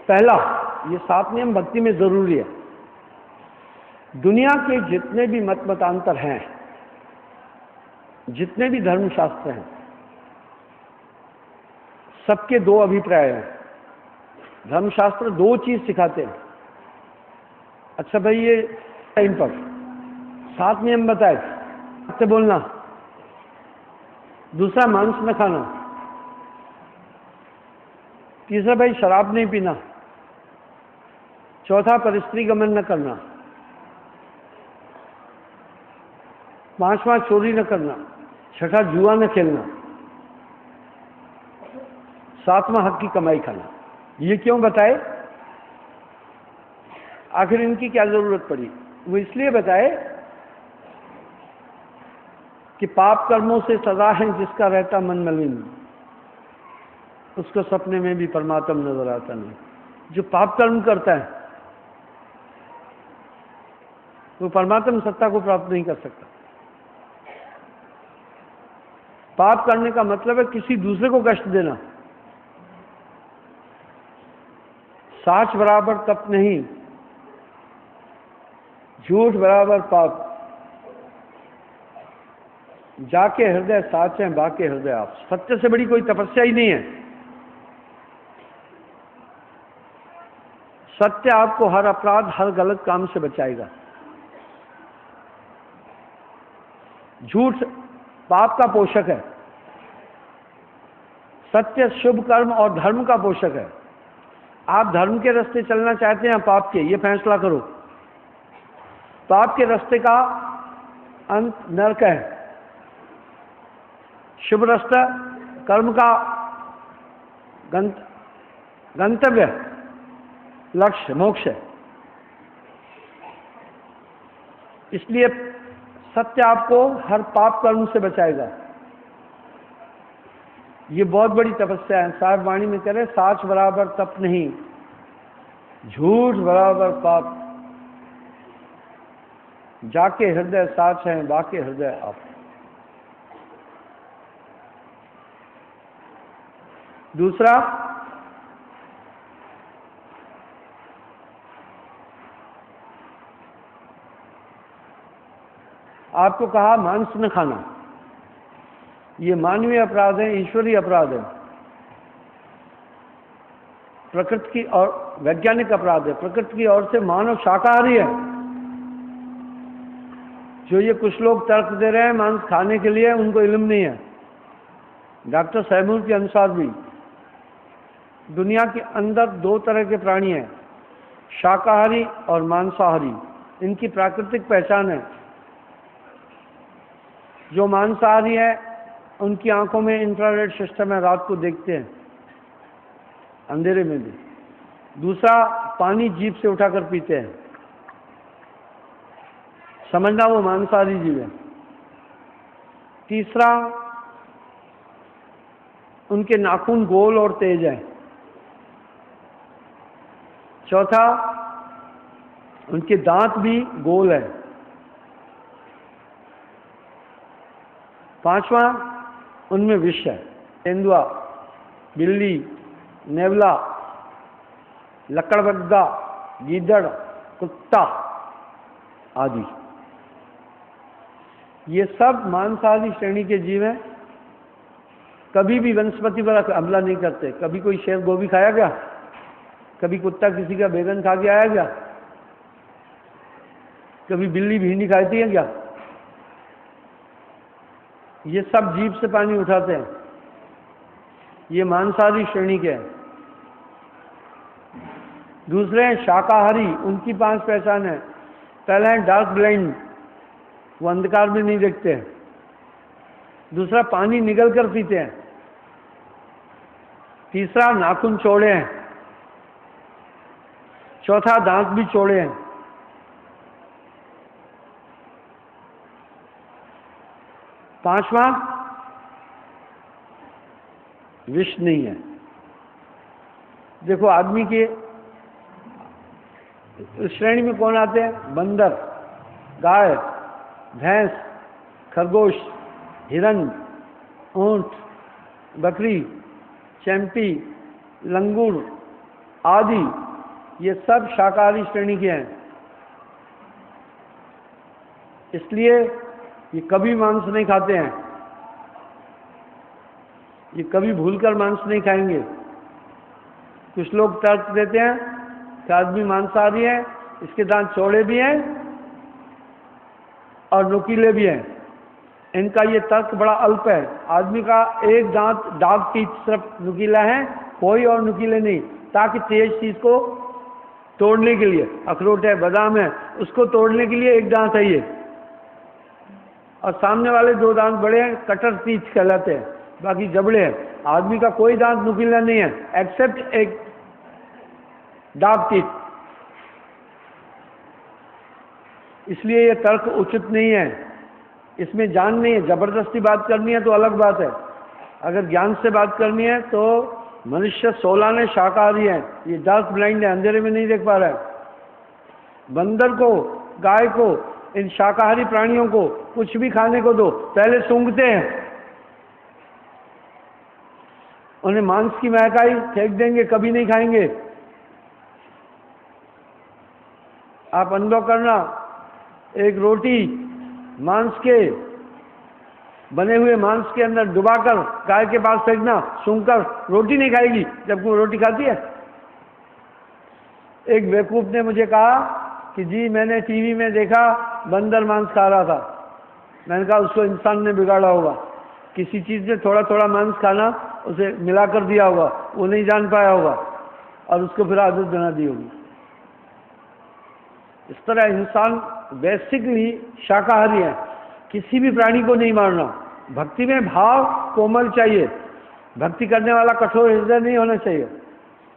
पहला, ये 7 नियम भक्ति में जरूरी है। दुनिया के जितने भी मत मतांतर हैं, जितने भी धर्मशास्त्र हैं, सबके 2 अभिप्राय हैं। धर्मशास्त्र 2 चीज सिखाते हैं। अच्छा भाई, ये टाइम पर 7 नियम बताए, सत्य बोलना, दूसरा मांस न खाना, तीसरा भाई शराब नहीं पीना, चौथा परस्त्री गमन न करना, 5वां चोरी न करना, छठा जुआ न खेलना, 7वां हक की कमाई खाना। ये क्यों बताए? आखिर इनकी क्या जरूरत पड़ी? वो इसलिए बताए कि पाप कर्मों से सदा है जिसका रहता मन मलिन, उसको सपने में भी परमात्मा नजर आता नहीं। जो पाप कर्म करता है वो परमात्मा सत्ता को प्राप्त नहीं कर सकता। पाप करने का मतलब है किसी दूसरे को कष्ट देना। साच बराबर तप नहीं, झूठ बराबर पाप, जाके हृदय साच है बाके हृदय आप। सत्य से बड़ी कोई तपस्या ही नहीं है। सत्य आपको हर अपराध, हर गलत काम से बचाएगा। झूठ पाप का पोषक है, सत्य शुभ कर्म और धर्म का पोषक है। आप धर्म के रास्ते चलना चाहते हैं पाप के, ये फैसला करो। पाप के रास्ते का अंत नरक है, शुभ रास्ता कर्म का गंतव्य, लक्ष्य मोक्ष है। इसलिए सत्य आपको हर पाप कर्म से बचाएगा। ये बहुत बड़ी तपस्या है। साहिब वाणी में कह रहे, साच बराबर तप नहीं, झूठ बराबर पाप, जाके हृदय साच है बाके हृदय आप। दूसरा, आपको कहा मांस न खाना। ये मानवीय अपराध है, ईश्वरीय अपराध है, प्रकृति की और वैज्ञानिक अपराध है। प्रकृति की ओर से मानव शाकाहारी है। जो ये कुछ लोग तर्क दे रहे हैं मांस खाने के लिए, उनको इल्म नहीं है। डॉक्टर सैमूल के अनुसार भी दुनिया के अंदर 2 तरह के प्राणी हैं, शाकाहारी और मांसाहारी। इनकी प्राकृतिक पहचान है। जो मांसाहारी है उनकी आंखों में इंफ्रारेड सिस्टम है, रात को देखते हैं अंधेरे में भी। दूसरा, पानी जीभ से उठाकर पीते हैं, समझना वो मांसाहारी जीव है। तीसरा, उनके नाखून गोल और तेज हैं। चौथा, उनके दांत भी गोल है। 5वां, उनमें विष है। तेंदुआ, बिल्ली, नेवला, लकड़बग्गा, गीदड़, कुत्ता आदि, ये सब मांसाहारी श्रेणी के जीव हैं। कभी भी वनस्पति पर हमला नहीं करते। कभी कोई शेर गोभी खाया गया? कभी कुत्ता किसी का बैगन खा के आया गया? कभी बिल्ली भिंडी खाती है क्या? ये सब जीभ से पानी उठाते हैं। ये मांसाहारी श्रेणी के हैं। दूसरे हैं शाकाहारी, उनकी 5 पहचान है। पहला है डार्क ब्लाइंड, वो अंधकार में नहीं देखते हैं। दूसरा, पानी निगल कर पीते हैं। तीसरा, नाखून चौड़े हैं। चौथा, दांत भी चौड़े हैं। पांचवा, विष नहीं है। देखो आदमी के श्रेणी में कौन आते हैं? बंदर, गाय, भैंस, खरगोश, हिरन, ऊंट, बकरी, चैंपी, लंगूर, आदि, ये सब शाकाहारी श्रेणी के हैं। इसलिए ये कभी मांस नहीं खाते हैं, ये कभी भूलकर मांस नहीं खाएंगे। कुछ लोग तर्क देते हैं कि आदमी मांसाहारी है, इसके दांत चौड़े भी हैं और नुकीले भी हैं। इनका ये तर्क बड़ा अल्प है। आदमी का एक दांत डार्क टीथ सिर्फ नुकीला है, कोई और नुकीले नहीं, ताकि तेज चीज को तोड़ने के लिए, अखरोट है, बादाम है, उसको तोड़ने के लिए एक दांत है ये, और सामने वाले दो दांत बड़े हैं, कटर टीथ कहलाते हैं, बाकी जबड़े हैं। आदमी का कोई दांत नुकीला नहीं है एक्सेप्ट एक डार्क टीथ। इसलिए ये तर्क उचित नहीं है, इसमें जान नहीं है। जबरदस्ती बात करनी है तो अलग बात है, अगर ज्ञान से बात करनी है तो मनुष्य 16 ने शाकाहारी है, ये डार्क ब्लाइंड है, अंधेरे में नहीं देख पा रहा है। बंदर को, गाय को, इन शाकाहारी प्राणियों को कुछ भी खाने को दो, पहले सूंघते हैं, उन्हें मांस की महकाई फेंक देंगे, कभी नहीं खाएंगे। आप अनुभव करना, एक रोटी मांस के बने हुए मांस के अंदर डुबाकर गाय के पास फेंकना, सूंघकर रोटी नहीं खाएगी, जबकि वो रोटी खाती है। एक बेवकूफ ने मुझे कहा कि जी मैंने टीवी में देखा बंदर मांस खा रहा था। मैंने कहा उसको इंसान ने बिगाड़ा होगा, किसी चीज में थोड़ा थोड़ा मांस खाना उसे मिला कर दिया होगा, वो नहीं जान पाया होगा और उसको फिर आदत बना दी होगी। इस तरह इंसान बेसिकली शाकाहारी है, किसी भी प्राणी को नहीं मारना। भक्ति में भाव कोमल चाहिए, भक्ति करने वाला कठोर हृदय नहीं होना चाहिए,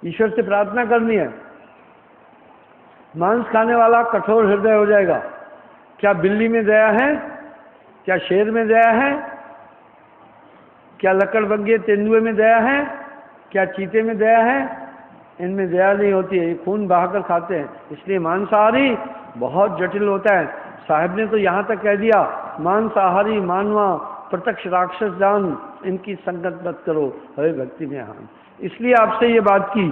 ईश्वर से प्रार्थना करनी है। मांस खाने वाला कठोर हृदय हो जाएगा। क्या बिल्ली में दया है? क्या शेर में दया है? क्या लकड़बग्घे तेंदुए में दया है? क्या चीते में दया है? इनमें दया नहीं होती है, ये खून बहाकर खाते हैं। इसलिए मांसाहारी बहुत जटिल होता है। साहब ने तो यहाँ तक कह दिया, मांसाहारी मानवा प्रत्यक्ष राक्षस जान, इनकी संगत मत करो, हरे भक्ति में हान। इसलिए आपसे ये बात की।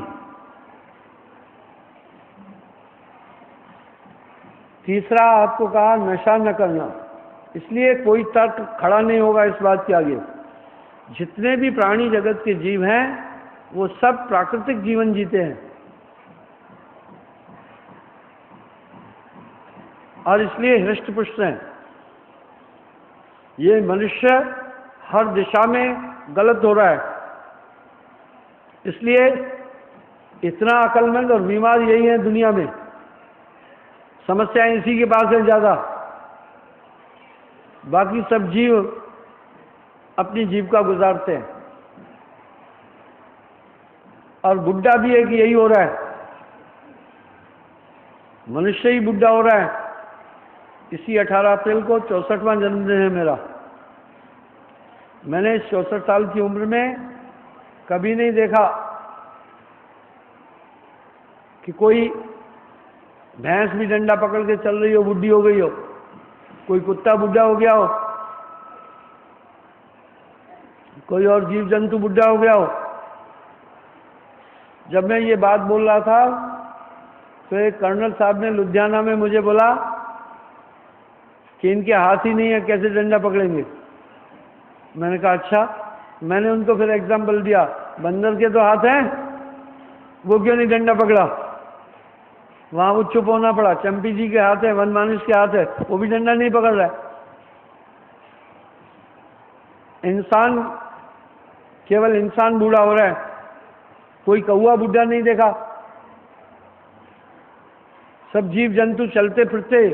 तीसरा आपको कहा नशा न करना, इसलिए कोई तर्क खड़ा नहीं होगा इस बात के आगे। जितने भी प्राणी जगत के जीव हैं वो सब प्राकृतिक जीवन जीते हैं, और इसलिए हृष्ट पुष्ट हैं। ये मनुष्य हर दिशा में गलत हो रहा है, इसलिए इतना अक्लमंद और बीमार यही है दुनिया में। समस्याएं इसी के पास है ज़्यादा। बाकी सब जीव अपनी जीविका गुजारते हैं, और बुढ़ा भी है कि यही हो रहा है, मनुष्य ही बुढ़ा हो रहा है। इसी 18 अप्रैल को 64वां जन्मदिन है मेरा। मैंने 64 साल की उम्र में कभी नहीं देखा कि कोई भैंस भी डंडा पकड़ के चल रही हो, बुढ़ी हो गई हो, कोई कुत्ता बुढ़ा हो गया हो, कोई और जीव जंतु बुढ़ा हो गया हो। जब मैं ये बात बोल रहा था तो एक कर्नल साहब ने लुधियाना में मुझे बोला कि इनके हाथ ही नहीं है, कैसे डंडा पकड़ेंगे। मैंने कहा अच्छा। मैंने उनको फिर एग्जाम्पल दिया, बंदर के तो हाथ हैं, वो क्यों नहीं डंडा पकड़ा। वहां वो चुप होना पड़ा। चंपी जी के हाथ है, वन मानुष के हाथ है, वो भी डंडा नहीं पकड़ रहा है। इंसान, केवल इंसान बूढ़ा हो रहा है, कोई कौवा बुढ़ा नहीं देखा। सब जीव जंतु चलते फिरते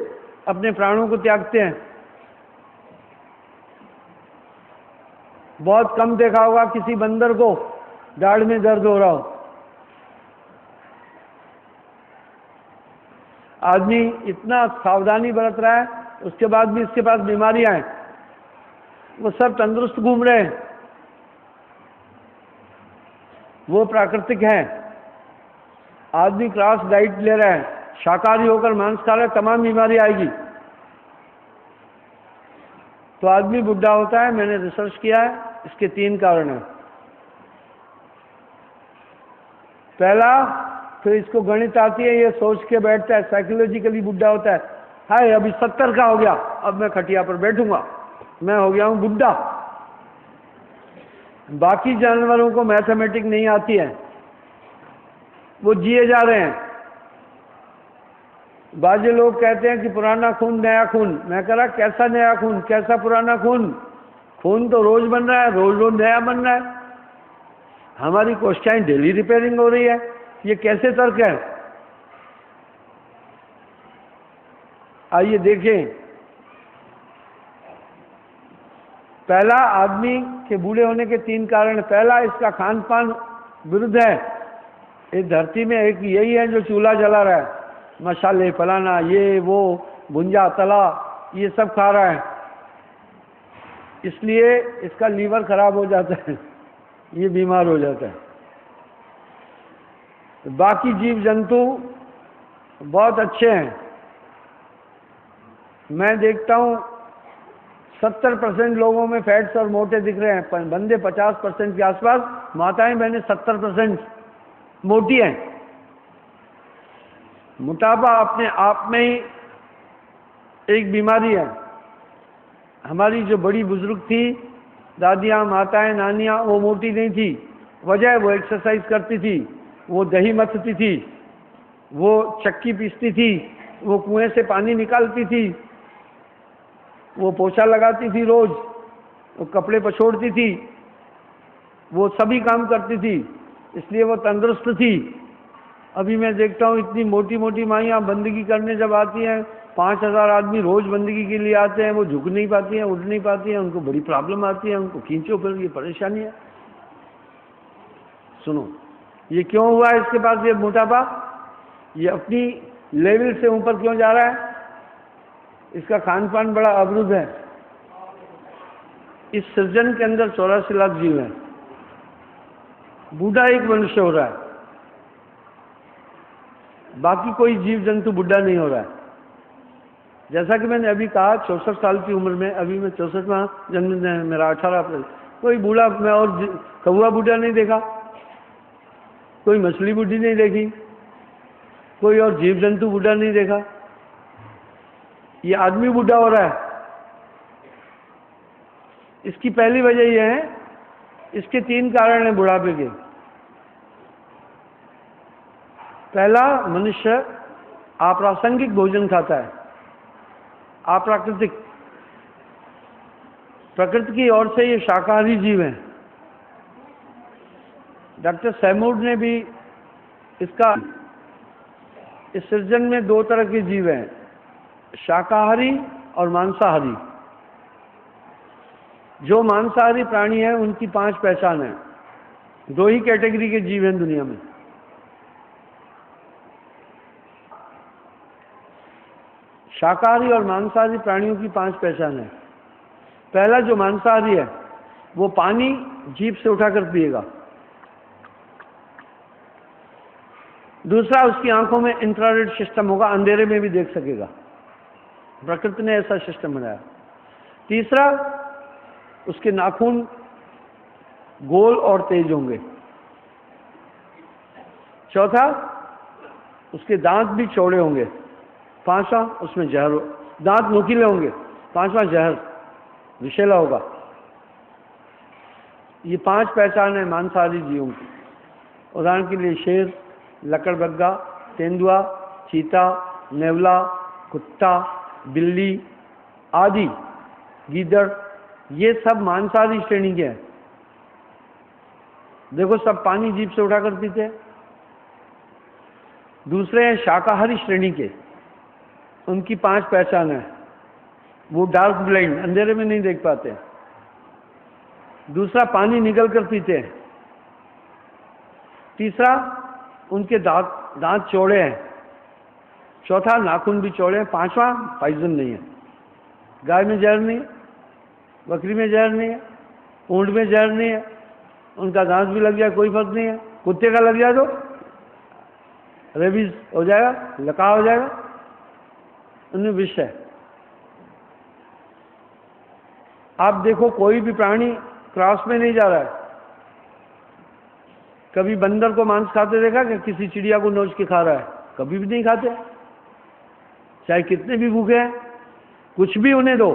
अपने प्राणों को त्यागते हैं। बहुत कम देखा होगा किसी बंदर को दाढ़ में दर्द हो रहा हो। आदमी इतना सावधानी बरत रहा है, उसके बाद भी इसके पास बीमारियां हैं, वो सब तंदुरुस्त घूम रहे हैं। वो प्राकृतिक है। आदमी क्रॉस डाइट ले रहा है, शाकाहारी होकर मांस खा रहा है, तमाम बीमारी आएगी। तो आदमी बुढ़ा होता है। मैंने रिसर्च किया है, इसके 3 कारण हैं। पहला, फिर इसको गणित आती है, ये सोच के बैठता है, साइकोलॉजिकली बुढ़ा होता है, हाय अभी 70 का हो गया, अब मैं खटिया पर बैठूंगा, मैं हो गया हूं बुढ़ा। बाकी जानवरों को मैथमेटिक नहीं आती है, वो जिए जा रहे हैं। बाजे लोग कहते हैं कि पुराना खून नया खून, मैं कह रहा कैसा नया खून, कैसा पुराना खून? खून तो रोज बन रहा है, रोज रोज नया बन रहा है। हमारी कोशिकाएं डेली रिपेयरिंग हो रही है, ये कैसे तर्क है? आइए देखें, पहला आदमी के बूढ़े होने के 3 कारण। पहला, इसका खान पान विरुद्ध है। इस धरती में एक यही है जो चूल्हा जला रहा है, मसाले फलाना ये वो भुंजा तला ये सब खा रहा है, इसलिए इसका लीवर खराब हो जाता है, ये बीमार हो जाता है। बाकी जीव जंतु बहुत अच्छे हैं। मैं देखता हूँ 70% लोगों में फैट्स और मोटे दिख रहे हैं, बंदे 50% के आसपास, माताएं बहनें 70% मोटी हैं। मोटापा अपने आप में ही एक बीमारी है। हमारी जो बड़ी बुजुर्ग थी, दादियाँ माताएं नानियाँ, वो मोटी नहीं थी। वजह वो एक्सरसाइज करती थी, वो दही मथती थी, वो चक्की पीसती थी, वो कुएं से पानी निकालती थी, वो पोछा लगाती थी रोज, वो कपड़े पछोड़ती थी, वो सभी काम करती थी, इसलिए वो तंदुरुस्त थी। अभी मैं देखता हूँ इतनी मोटी मोटी माइयाँ बंदगी करने जब आती हैं, 5000 आदमी रोज बंदगी के लिए आते हैं, वो झुक नहीं पाती हैं, उठ नहीं पाती हैं, उनको बड़ी प्रॉब्लम आती है, उनको खींचो फिर, ये परेशानी है। सुनो, ये क्यों हुआ है इसके पास ये मोटापा? ये अपनी लेवल से ऊपर क्यों जा रहा है? इसका खान पान बड़ा अवरुद्ध है। इस सृजन के अंदर 84 लाख जीव हैं, बूढ़ा एक मनुष्य हो रहा है, बाकी कोई जीव जंतु बुढ़ा नहीं हो रहा है। जैसा कि मैंने अभी कहा, 64 साल की उम्र में, अभी मैं 64वां जन्मदिन है मेरा, 18 अप्रैल, कोई बूढ़ा मैं और कौवा बूढ़ा नहीं देखा, कोई मछली बूढ़ी नहीं देखी, कोई और जीव जंतु बूढ़ा नहीं देखा। ये आदमी बूढ़ा हो रहा है। इसकी पहली वजह यह है, इसके 3 कारण हैं बुढ़ापे के। पहला, मनुष्य अप्रासंगिक भोजन खाता है, अप्राकृतिक। प्रकृति की ओर से ये शाकाहारी जीव हैं। डॉक्टर सैमूड ने भी इसका, इस सृजन में 2 तरह के जीव हैं, शाकाहारी और मांसाहारी। जो मांसाहारी प्राणी है उनकी 5 पहचान है। 2 ही कैटेगरी के जीव हैं दुनिया में। शाकाहारी और मांसाहारी प्राणियों की 5 पहचान है। पहला, जो मांसाहारी है वो पानी जीभ से उठाकर पिएगा। दूसरा, उसकी आंखों में इंफ्रारेड सिस्टम होगा, अंधेरे में भी देख सकेगा, प्रकृति ने ऐसा सिस्टम बनाया। तीसरा, उसके नाखून गोल और तेज होंगे। चौथा, उसके दांत भी चौड़े होंगे। 5वां, उसमें जहर, दांत नुकीले होंगे। 5वां, जहर विषैला होगा। ये 5 पहचान है मांसाहारी जीवों की। उदाहरण के लिए शेर, लकड़बग्गा, तेंदुआ, चीता, नेवला, कुत्ता, बिल्ली आदि, गीदड़, ये सब मांसाहारी श्रेणी के हैं। देखो, सब पानी जीभ से उठाकर पीते हैं। दूसरे हैं शाकाहारी श्रेणी के, उनकी 5 पहचान है। वो डार्क ब्लाइंड, अंधेरे में नहीं देख पाते। दूसरा, पानी निगल कर पीते हैं। तीसरा, उनके दांत चौड़े हैं। चौथा, नाखून भी चौड़े हैं। 5वां, पॉइजन नहीं है। गाय में जहर नहीं है, बकरी में जहर नहीं है, ऊंट में जहर नहीं है, उनका दांत भी लग जाए कोई फर्क नहीं है। कुत्ते का लग जाए तो रेबीज हो जाएगा, लकवा हो जाएगा, उनमें विष है। आप देखो, कोई भी प्राणी क्रॉस में नहीं जा रहा है। कभी बंदर को मांस खाते देखा कि किसी चिड़िया को नोच के खा रहा है? कभी भी नहीं खाते, चाहे कितने भी भूखे हैं, कुछ भी उन्हें दो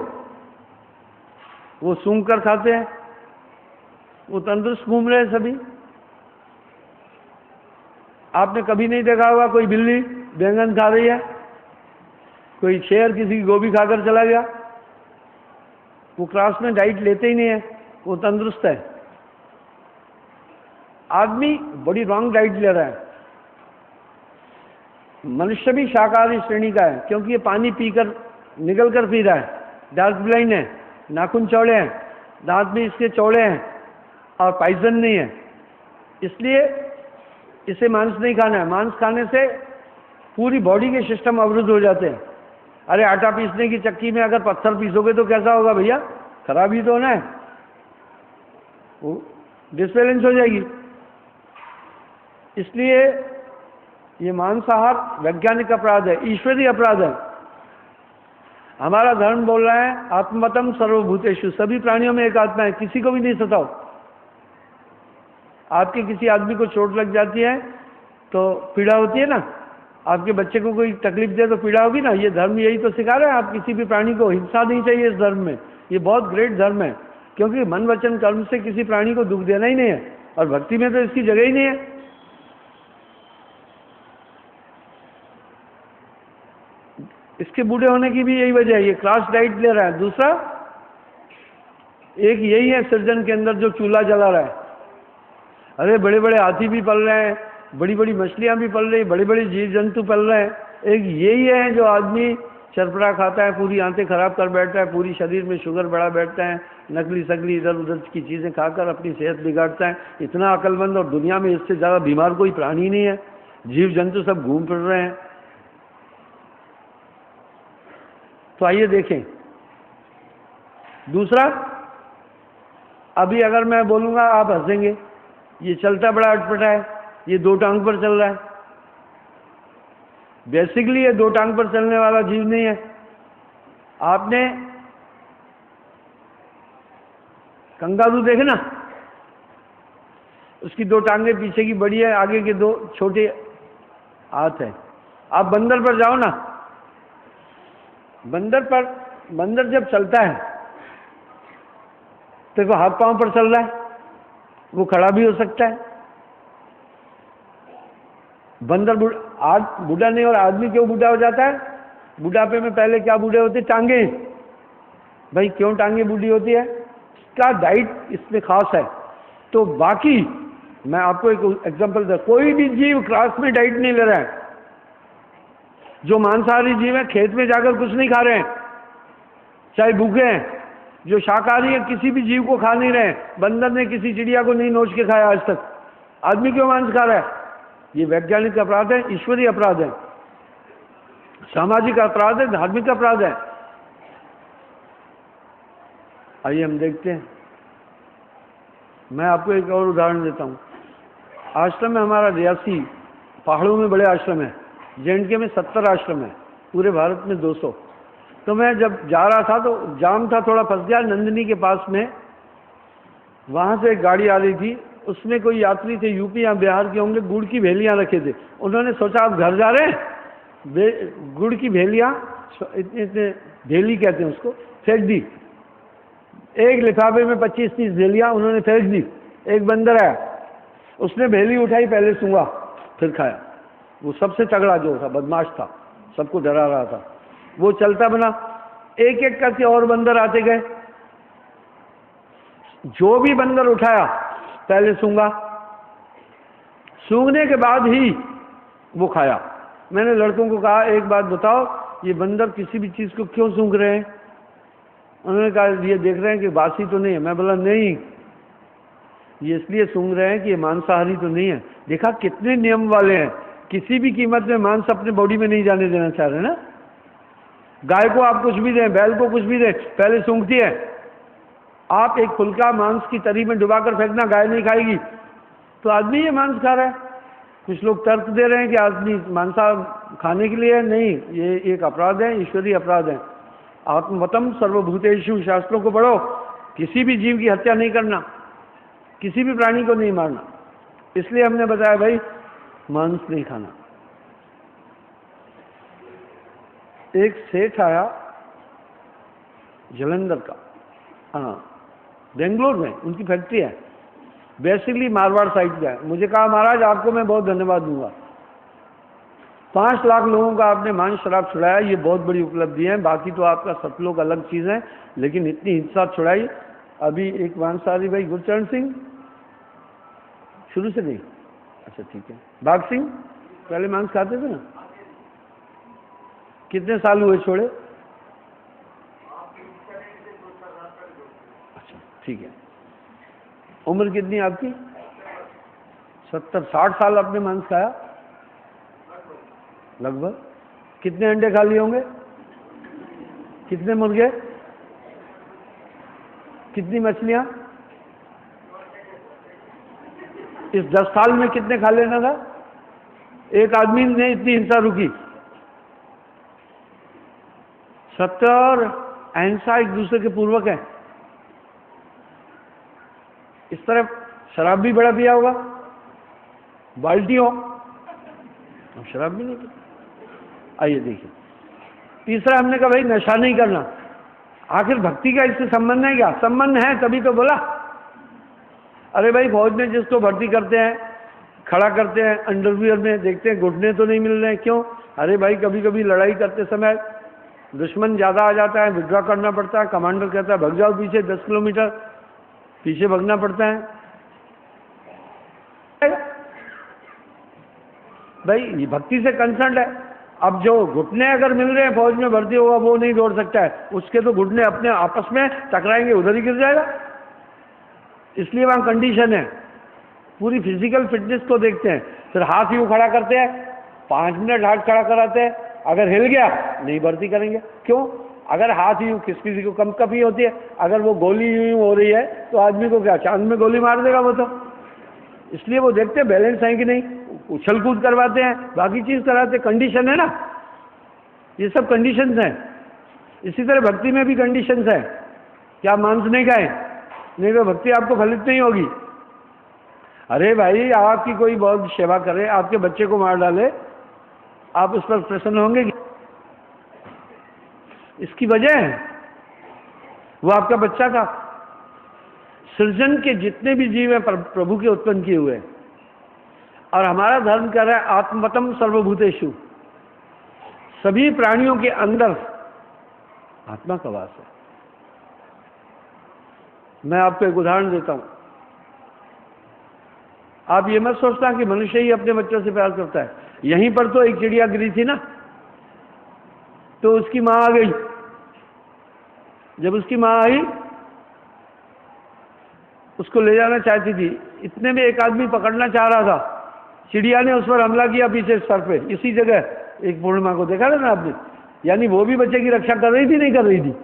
वो सूंघ कर खाते हैं, वो तंदुरुस्त घूम रहे हैं सभी। आपने कभी नहीं देखा होगा कोई बिल्ली बैंगन खा रही है, कोई शेर किसी की गोभी खाकर चला गया, वो क्लास में डाइट लेते ही नहीं है, वो तंदुरुस्त है। आदमी बड़ी रॉन्ग डाइट ले रहा है। मनुष्य भी शाकाहारी श्रेणी का है, क्योंकि ये पानी पीकर निगल कर पी रहा है, डार्क ब्लाइंड है, नाखून चौड़े हैं, दांत भी इसके चौड़े हैं और पॉइजन नहीं है, इसलिए इसे मांस नहीं खाना है। मांस खाने से पूरी बॉडी के सिस्टम अवरुद्ध हो जाते हैं। अरे आटा पीसने की चक्की में अगर पत्थर पीसोगे तो कैसा होगा भैया? खराब ही तो होना है, वो डिसबैलेंस हो जाएगी। इसलिए ये मांसाहार वैज्ञानिक अपराध है, ईश्वरीय अपराध है। हमारा धर्म बोल रहा है आत्मवतम सर्वभूतेषु, सभी प्राणियों में एक आत्मा है, किसी को भी नहीं सताओ। आपके किसी आदमी को चोट लग जाती है तो पीड़ा होती है ना, आपके बच्चे को कोई तकलीफ दे तो पीड़ा होगी ना। ये धर्म यही तो सिखा रहा है, आप किसी भी प्राणी को हिंसा नहीं चाहिए इस धर्म में। ये बहुत ग्रेट धर्म है, क्योंकि मन वचन कर्म से किसी प्राणी को दुख देना ही नहीं है, और भक्ति में तो इसकी जगह ही नहीं है। इसके बूढ़े होने की भी यही वजह है, ये क्लास डाइट ले रहा है। दूसरा एक यही है सृजन के अंदर जो चूल्हा जला रहा है। अरे बड़े बड़े हाथी भी पल रहे हैं, बड़ी बड़ी मछलियां भी पल रही, बड़े बड़े जीव जंतु पल रहे हैं। एक यही है जो आदमी चरपड़ा खाता है, पूरी आंतें खराब कर बैठता है, पूरी शरीर में शुगर बढ़ा बैठता है, नकली सकली इधर उधर की चीज़ें खाकर अपनी सेहत बिगाड़ता है। इतना अक्लमंद, और दुनिया में इससे ज़्यादा बीमार कोई प्राणी नहीं है। जीव जंतु सब घूम फिर रहे हैं। तो आइए देखें। दूसरा, अभी अगर मैं बोलूँगा आप हंसेंगे, ये चलता बड़ा अटपटा है, ये दो टांग पर चल रहा है। बेसिकली ये दो टांग पर चलने वाला जीव नहीं है। आपने कंगारू देखे ना, उसकी दो टांगे पीछे की बड़ी है, आगे के दो छोटे हाथ है। आप बंदर पर जाओ ना, बंदर जब चलता है तो वो हाथ पांव पर चल रहा है, वो खड़ा भी हो सकता है। बंदर बूढ़ा नहीं, और आदमी क्यों बूढ़ा हो जाता है? बुढ़ापे में पहले क्या बूढ़े होते? टांगे। भाई क्यों टांगे बूढ़ी होती है? क्या डाइट इसमें खास है। तो बाकी मैं आपको एक एग्जांपल दे, कोई भी जीव क्लास में डाइट नहीं ले रहा है। जो मांसाहारी जीव है खेत में जाकर कुछ नहीं खा रहे हैं, चाहे भूखे हैं। जो शाकाहारी है किसी भी जीव को खा नहीं रहे हैं। बंदर ने किसी चिड़िया को नहीं नोच के खाया आज तक। आदमी क्यों मांस खा रहा है? ये वैज्ञानिक अपराध है, ईश्वरीय अपराध है, सामाजिक अपराध है, धार्मिक अपराध है। आइए हम देखते हैं। मैं आपको एक और उदाहरण देता हूँ। आश्रम है हमारा रियासी, पहाड़ों में बड़े आश्रम है। J&K में 70 आश्रम है, पूरे भारत में 200। तो मैं जब जा रहा था तो जाम था, थोड़ा फंस गया नंदिनी के पास में। वहाँ से एक गाड़ी आ रही थी, उसमें कोई यात्री थे, यूपी या बिहार के होंगे, गुड़ की भेलियाँ रखे थे। उन्होंने सोचा आप घर जा रहे हैं, गुड़ की भेलियाँ, इतने भेली कहते हैं उसको, फेंक दी। एक लिफाफे में 25-30 भेलियाँ उन्होंने फेंक दी। एक बंदर आया, उसने भेली उठाई, पहले सूंघा फिर खाया। वो सबसे तगड़ा जो था, बदमाश था, सबको डरा रहा था। वो चलता बना, एक एक करके और बंदर आते गए। जो भी बंदर उठाया पहले सूंघा, सूंघने के बाद ही वो खाया। मैंने लड़कों को कहा एक बात बताओ, ये बंदर किसी भी चीज़ को क्यों सूंघ रहे हैं? उन्होंने कहा ये देख रहे हैं कि बासी तो नहीं है। मैं बोला नहीं, ये इसलिए सूंघ रहे हैं कि ये मांसाहारी तो नहीं है। देखा कितने नियम वाले हैं, किसी भी कीमत में मांस अपने बॉडी में नहीं जाने देना चाह रहे ना। गाय को आप कुछ भी दें, बैल को कुछ भी दें, पहले सूंघती है। आप एक फुल्का मांस की तरी में डुबाकर फेंकना, गाय नहीं खाएगी। तो आदमी ये मांस खा रहा है। कुछ लोग तर्क दे रहे हैं कि आदमी मांसा खाने के लिए है। नहीं, ये एक अपराध है, ईश्वरीय अपराध है। आत्मवतम सर्वभूतेषु, शास्त्रों को पढ़ो। किसी भी जीव की हत्या नहीं करना, किसी भी प्राणी को नहीं मारना। इसलिए हमने बताया भाई मांस नहीं खाना। एक सेठ आया जलंधर का, हाँ बेंगलोर में उनकी फैक्ट्री है, बेसिकली मारवाड़ साइड का है। मुझे कहा महाराज आपको मैं बहुत धन्यवाद दूंगा, 5 लाख लोगों का आपने मांस शराब छुड़ाया, ये बहुत बड़ी उपलब्धि है। बाकी तो आपका सतलोक अलग चीज़ है, लेकिन इतनी हिंसा छुड़ाई। अभी एक मांसाहारी भाई गुरचरण सिंह शुरू से नहीं, अच्छा ठीक है। बाघ सिंह पहले मांस खाते थे ना, कितने साल हुए छोड़े? अच्छा ठीक है। उम्र कितनी आपकी? 70-60 साल आपने मांस खाया लगभग। कितने अंडे खा लिए होंगे? कितने मुर्गे? कितनी मछलियां? इस 10 साल में कितने खा लेना था? एक आदमी ने इतनी हिंसा रुकी। सत्य और अहिंसा एक दूसरे के पूर्वक है। इस तरफ शराब भी बड़ा पिया होगा, बाल्टी हो, अब शराब भी नहीं पी। आइए देखिए, तीसरा हमने कहा भाई नशा नहीं करना। आखिर भक्ति का इससे संबंध है क्या? संबंध है तभी तो बोला। अरे भाई फौज में जिसको भर्ती करते हैं, खड़ा करते हैं अंडरवियर में, देखते हैं घुटने तो नहीं मिल रहे हैं, क्यों? अरे भाई कभी कभी लड़ाई करते समय दुश्मन ज्यादा आ जाता है, विड्रॉ करना पड़ता है, कमांडर कहता है भग जाओ पीछे, 10 किलोमीटर पीछे भगना पड़ता है। भाई ये भक्ति से कंसर्न है। अब जो घुटने अगर मिल रहे हैं फौज में भर्ती होगा वो नहीं दौड़ सकता है, उसके तो घुटने अपने आपस में टकराएंगे, उधर ही गिर जाएगा। इसलिए वहां कंडीशन है, पूरी फिजिकल फिटनेस को देखते हैं। फिर हाथ यूं खड़ा करते हैं, 5 मिनट हाथ खड़ा कराते हैं, अगर हिल गया नहीं भर्ती करेंगे। क्यों? अगर हाथ यूं किसी को कम कपी होती है, अगर वो गोली यूं हो रही है तो आदमी को क्या चांद में गोली मार देगा वो तो। इसलिए वो देखते हैं बैलेंस है कि नहीं, उछल कूद करवाते हैं, बाकी चीज कराते हैं। कंडीशन है ना, ये सब कंडीशंस हैं। इसी तरह भक्ति में भी कंडीशंस है। क्या मांस नहीं खाए, नहीं तो भक्ति आपको फलित नहीं होगी। अरे भाई आपकी कोई बहुत सेवा करे, आपके बच्चे को मार डाले, आप उस पर प्रसन्न होंगे? इसकी वजह है वो आपका बच्चा था। सृजन के जितने भी जीव हैं प्रभु के उत्पन्न किए हुए, और हमारा धर्म कह रहा है आत्मवतम सर्वभूतेषु, सभी प्राणियों के अंदर आत्मा का वास है। मैं आपको एक उदाहरण देता हूं। आप ये मत सोचना कि मनुष्य ही अपने बच्चों से प्यार करता है। यहीं पर तो एक चिड़िया गिरी थी ना, तो उसकी मां आ गई। जब उसकी मां आई, उसको ले जाना चाहती थी, इतने में एक आदमी पकड़ना चाह रहा था। चिड़िया ने उस पर हमला किया पीछे सर पे, इसी जगह। एक पूर्णिमा को देखा था ना आपने, यानी वो भी बच्चे की रक्षा कर रही थी, नहीं कर रही थी।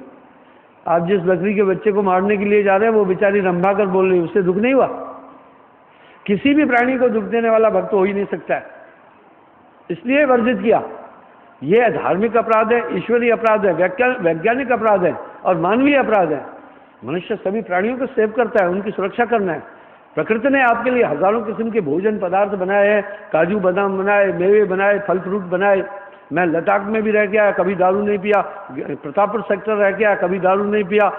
आप जिस बकरी के बच्चे को मारने के लिए जा रहे हैं वो बेचारी रंभा कर बोल रही, उससे दुख नहीं हुआ? किसी भी प्राणी को दुख देने वाला भक्त हो ही नहीं सकता है, इसलिए वर्जित किया। यह धार्मिक अपराध है, ईश्वरीय अपराध है, वैज्ञानिक अपराध है और मानवीय अपराध है। मनुष्य सभी प्राणियों को सेव करता है, उनकी सुरक्षा करना है। प्रकृति ने आपके लिए हजारों किस्म के भोजन पदार्थ बनाए हैं, काजू बादाम बनाए, मेवे बनाए, फल फ्रूट बनाए। मैं लद्दाख में भी रह गया, कभी दारू नहीं पिया। प्रतापपुर सेक्टर रह गया, कभी दारू नहीं पिया।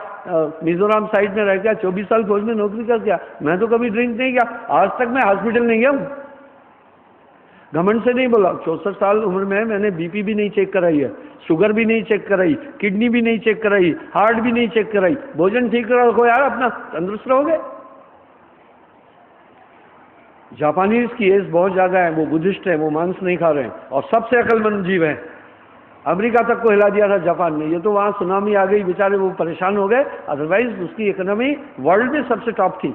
मिजोरम साइड में रह गया, 24 साल फौज में नौकरी कर गया, मैं तो कभी ड्रिंक नहीं किया। आज तक मैं हॉस्पिटल नहीं गया हूँ, घमंड से नहीं बोला। 64 साल उम्र में मैंने बीपी भी नहीं चेक कराई है, शुगर भी नहीं चेक कराई, किडनी भी नहीं चेक कराई, हार्ट भी नहीं चेक कराई। भोजन ठीक रखो यार, अपना तंदुरुस्त रहोगे। जापानीज की एज बहुत ज्यादा है, वो बुद्धिस्ट है, वो मांस नहीं खा रहे हैं और सबसे अक्लमंद जीव है। अमेरिका तक को हिला दिया था जापान ने। ये तो वहां सुनामी आ गई, बेचारे वो परेशान हो गए, अदरवाइज उसकी इकोनॉमी वर्ल्ड में सबसे टॉप थी।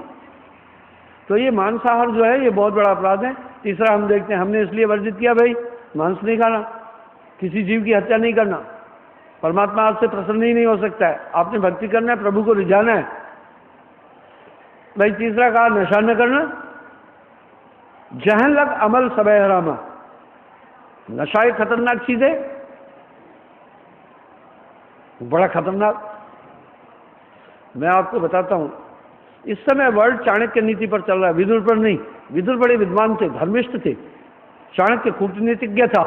तो ये मांसाहार जो है ये बहुत बड़ा अपराध है। तीसरा हम देखते हैं, हमने इसलिए वर्जित किया भाई मांस नहीं खाना, किसी जीव की हत्या नहीं करना। परमात्मा आपसे प्रसन्न ही नहीं हो सकता है, आपने भक्ति करना है, प्रभु को रिझाना है। भाई तीसरा कहा नशा न करना, जहन लग अमल सबे हरामा। नशा एक खतरनाक चीज है, बड़ा खतरनाक। मैं आपको बताता हूं, इस समय वर्ल्ड चाणक्य नीति पर चल रहा है, विदुर पर नहीं। विदुर बड़े विद्वान थे, धर्मिष्ठ थे। चाणक्य कूटनीतिज्ञ था।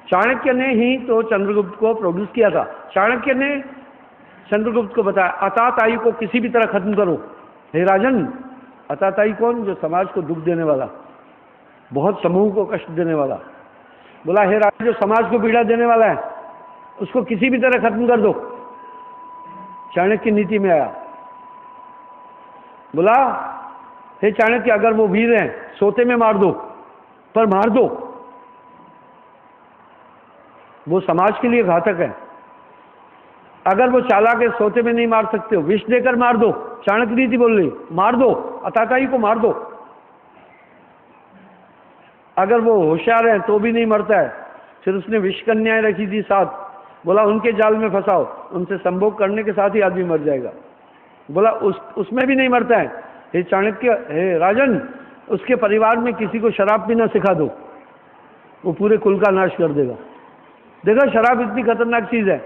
चाणक्य ने ही तो चंद्रगुप्त को प्रोड्यूस किया था। चाणक्य ने चंद्रगुप्त को बताया, अताताई को किसी भी तरह खत्म करो। हे राजन, अताताई कौन? जो समाज को दुख देने वाला, बहुत समूह को कष्ट देने वाला। बोला, हे राजन, जो समाज को पीड़ा देने वाला है उसको किसी भी तरह खत्म कर दो। चाणक्य नीति में आया। बोला, हे चाणक्य, अगर वो वीर हैं सोते में मार दो, पर मार दो, वो समाज के लिए घातक है। अगर वो चालाक है सोते में नहीं मार सकते हो, विष देकर मार दो। चाणक्य नीति बोल रही, मार दो, अताताई को मार दो। अगर वो होशियार है तो भी नहीं मरता है। फिर उसने विष कन्याएं रखी थी 7। बोला, उनके जाल में फंसाओ, उनसे संभोग करने के साथ ही आदमी मर जाएगा। बोला, उसमें भी नहीं मरता है। हे चाणक्य, हे राजन, उसके परिवार में किसी को शराब पीना सिखा दो, वो पूरे कुल का नाश कर देगा। देखो, शराब इतनी खतरनाक चीज है,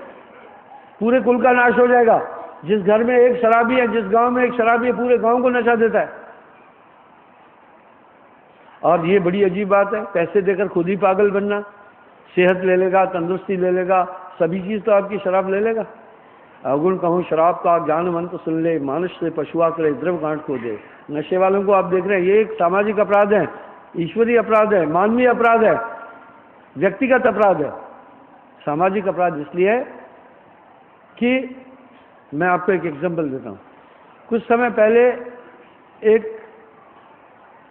पूरे कुल का नाश हो जाएगा। जिस घर में एक शराबी है, जिस गांव में एक शराबी है, पूरे गांव को नशा देता है। और ये बड़ी अजीब बात है, पैसे देकर खुद ही पागल बनना। सेहत ले लेगा, तंदुरुस्ती ले लेगा, सभी चीज तो आपकी शराब ले लेगा। अवगुण कहूँ शराब का, ज्ञानवंत सुन ले, मानुष से पशुआ करे, द्रव गांठ को दे। नशे वालों को आप देख रहे हैं, ये एक सामाजिक अपराध है, ईश्वरीय अपराध है, मानवीय अपराध है, व्यक्तिगत अपराध है। सामाजिक अपराध इसलिए है कि मैं आपको एक एग्जांपल देता हूं। कुछ समय पहले एक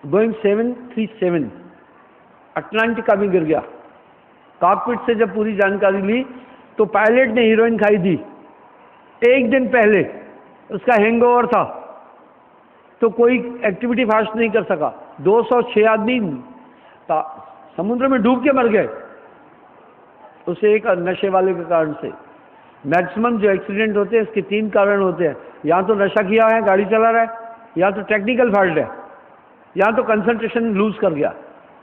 बोइंग 737 अटलांटिका में गिर गया। कॉकपिट से जब पूरी जानकारी ली तो पायलट ने हीरोइन खाई थी। एक दिन पहले उसका हैंगओवर था, तो कोई एक्टिविटी फास्ट नहीं कर सका। 206 आदमी समुद्र में डूब के मर गए, उसे एक नशे वाले के कारण से। मैक्सिमम जो एक्सीडेंट होते हैं इसके 3 कारण होते हैं, या तो नशा किया है, गाड़ी चला रहा है, या तो टेक्निकल फॉल्ट है, या तो कंसंट्रेशन लूज कर गया।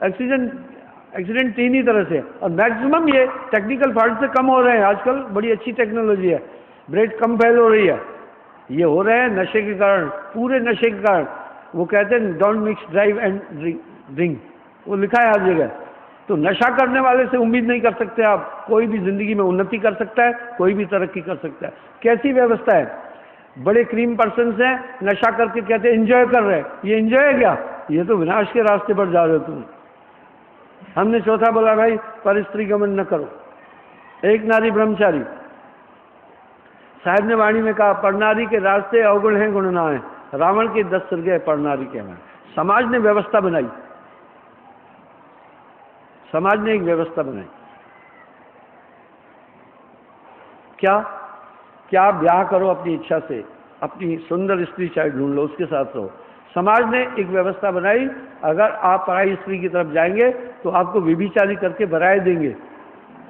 एक्सीडेंट 3 ही तरह से, और मैक्सिमम ये टेक्निकल फॉल्ट से कम हो रहे हैं। आजकल बड़ी अच्छी टेक्नोलॉजी है, ब्रेक कम फेल हो रही है। ये हो रहे हैं नशे के कारण, पूरे नशे के कारण। वो कहते हैं don't mix drive and drink, वो लिखा है हर जगह। तो नशा करने वाले से उम्मीद नहीं कर सकते आप। कोई भी जिंदगी में उन्नति कर सकता है, कोई भी तरक्की कर सकता है। कैसी व्यवस्था है, बड़े क्रीम पर्सन्स हैं, नशा करके कहते हैं एंजॉय कर रहे हैं। ये एंजॉय है क्या? ये तो विनाश के रास्ते पर जा रहे हो तुम। हमने चौथा बोला, भाई पर स्त्री गमन न करो, एक नारी ब्रह्मचारी। साहब ने वाणी में कहा, परनारी के रास्ते अवगुण हैं गुण ना है, रावण के 10 सिर गए परनारी के हैं। समाज ने व्यवस्था बनाई, समाज ने एक व्यवस्था बनाई। क्या आप ब्याह करो अपनी इच्छा से, अपनी सुंदर स्त्री चाहे ढूंढ लो, उसके साथ रहो। समाज ने एक व्यवस्था बनाई, अगर आप पराई स्त्री की तरफ जाएंगे तो आपको व्यभिचारी करके बराए देंगे,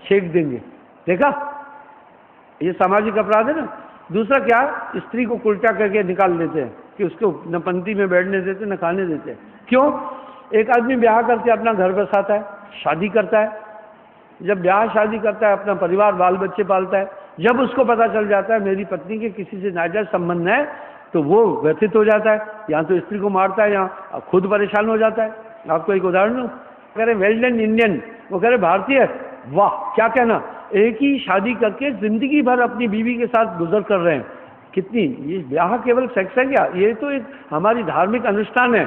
छेक देंगे। देखा, ये सामाजिक अपराध है ना। दूसरा क्या, स्त्री को उल्टा करके निकाल देते हैं कि उसको न पंक्ति में बैठने देते, न खाने देते। क्यों? एक आदमी ब्याह करके अपना घर बसाता है, शादी करता है। जब ब्याह शादी करता है, अपना परिवार बाल बच्चे पालता है। जब उसको पता चल जाता है मेरी पत्नी के किसी से नाजायज संबंध है, तो वो व्यथित हो जाता है, या तो स्त्री को मारता है या खुद परेशान हो जाता है। आपको एक उदाहरण दूं, कह रहे वेल डन इंडियन, वो कह रहे भारतीय, वाह क्या कहना, एक ही शादी करके जिंदगी भर अपनी बीवी के साथ गुजर कर रहे हैं। कितनी, ये ब्याह केवल सेक्स है क्या? ये तो एक हमारी धार्मिक अनुष्ठान है।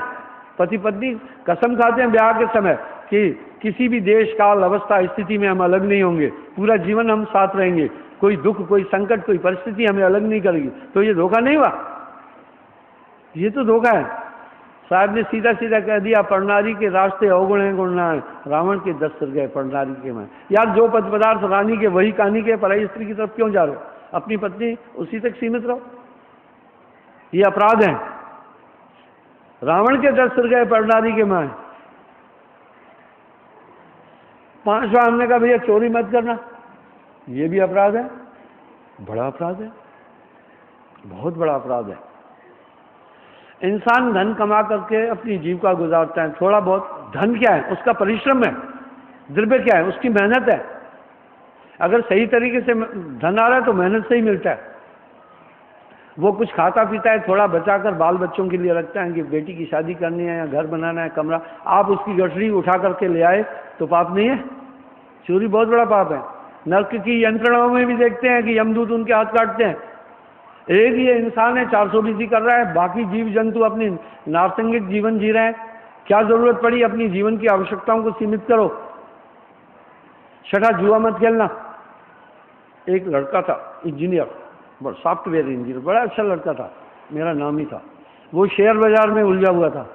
पति पत्नी कसम खाते हैं ब्याह के समय कि किसी भी देश काल अवस्था स्थिति में हम अलग नहीं होंगे, पूरा जीवन हम साथ रहेंगे, कोई दुख, कोई संकट, कोई परिस्थिति हमें अलग नहीं करेगी। तो ये धोखा नहीं हुआ? ये तो धोखा है। साहब ने सीधा सीधा कह दिया, परनारी के रास्ते अवगुण हैं गुण ना है, रावण के 10 सिर गए परनारी के मैं। यार, जो पद पदार्थ रानी के वही कहानी के, पराई स्त्री की तरफ क्यों जा रहे हो? अपनी पत्नी उसी तक सीमित रहो। ये अपराध है। रावण के 10 सिर गए परनारी के मैं। 5वां हमने कहा, भैया चोरी मत करना, ये भी अपराध है, बड़ा अपराध है, बहुत बड़ा अपराध है। इंसान धन कमा करके अपनी जीविका गुजारता है, थोड़ा बहुत। धन क्या है? उसका परिश्रम है। द्रव्य क्या है? उसकी मेहनत है। अगर सही तरीके से धन आ रहा है तो मेहनत से ही मिलता है। वो कुछ खाता पीता है, थोड़ा बचाकर बाल बच्चों के लिए रखता है कि बेटी की शादी करनी है या घर बनाना है, कमरा, आप उसकी गठरी उठा करके ले आए तो पाप नहीं है? चोरी बहुत बड़ा पाप है। नरक की यंत्रणाओं में भी देखते हैं कि यमदूत उनके हाथ काटते हैं। एक ये इंसान है 420 कर रहा है, बाकी जीव जंतु अपनी नारसंगिक जीवन जी रहे हैं। क्या जरूरत पड़ी? अपनी जीवन की आवश्यकताओं को सीमित करो। छठा, जुआ मत खेलना। एक लड़का था इंजीनियर, सॉफ्टवेयर इंजीनियर, बड़ा अच्छा लड़का था, मेरा नाम ही था। वो शेयर बाजार में उलझा हुआ था।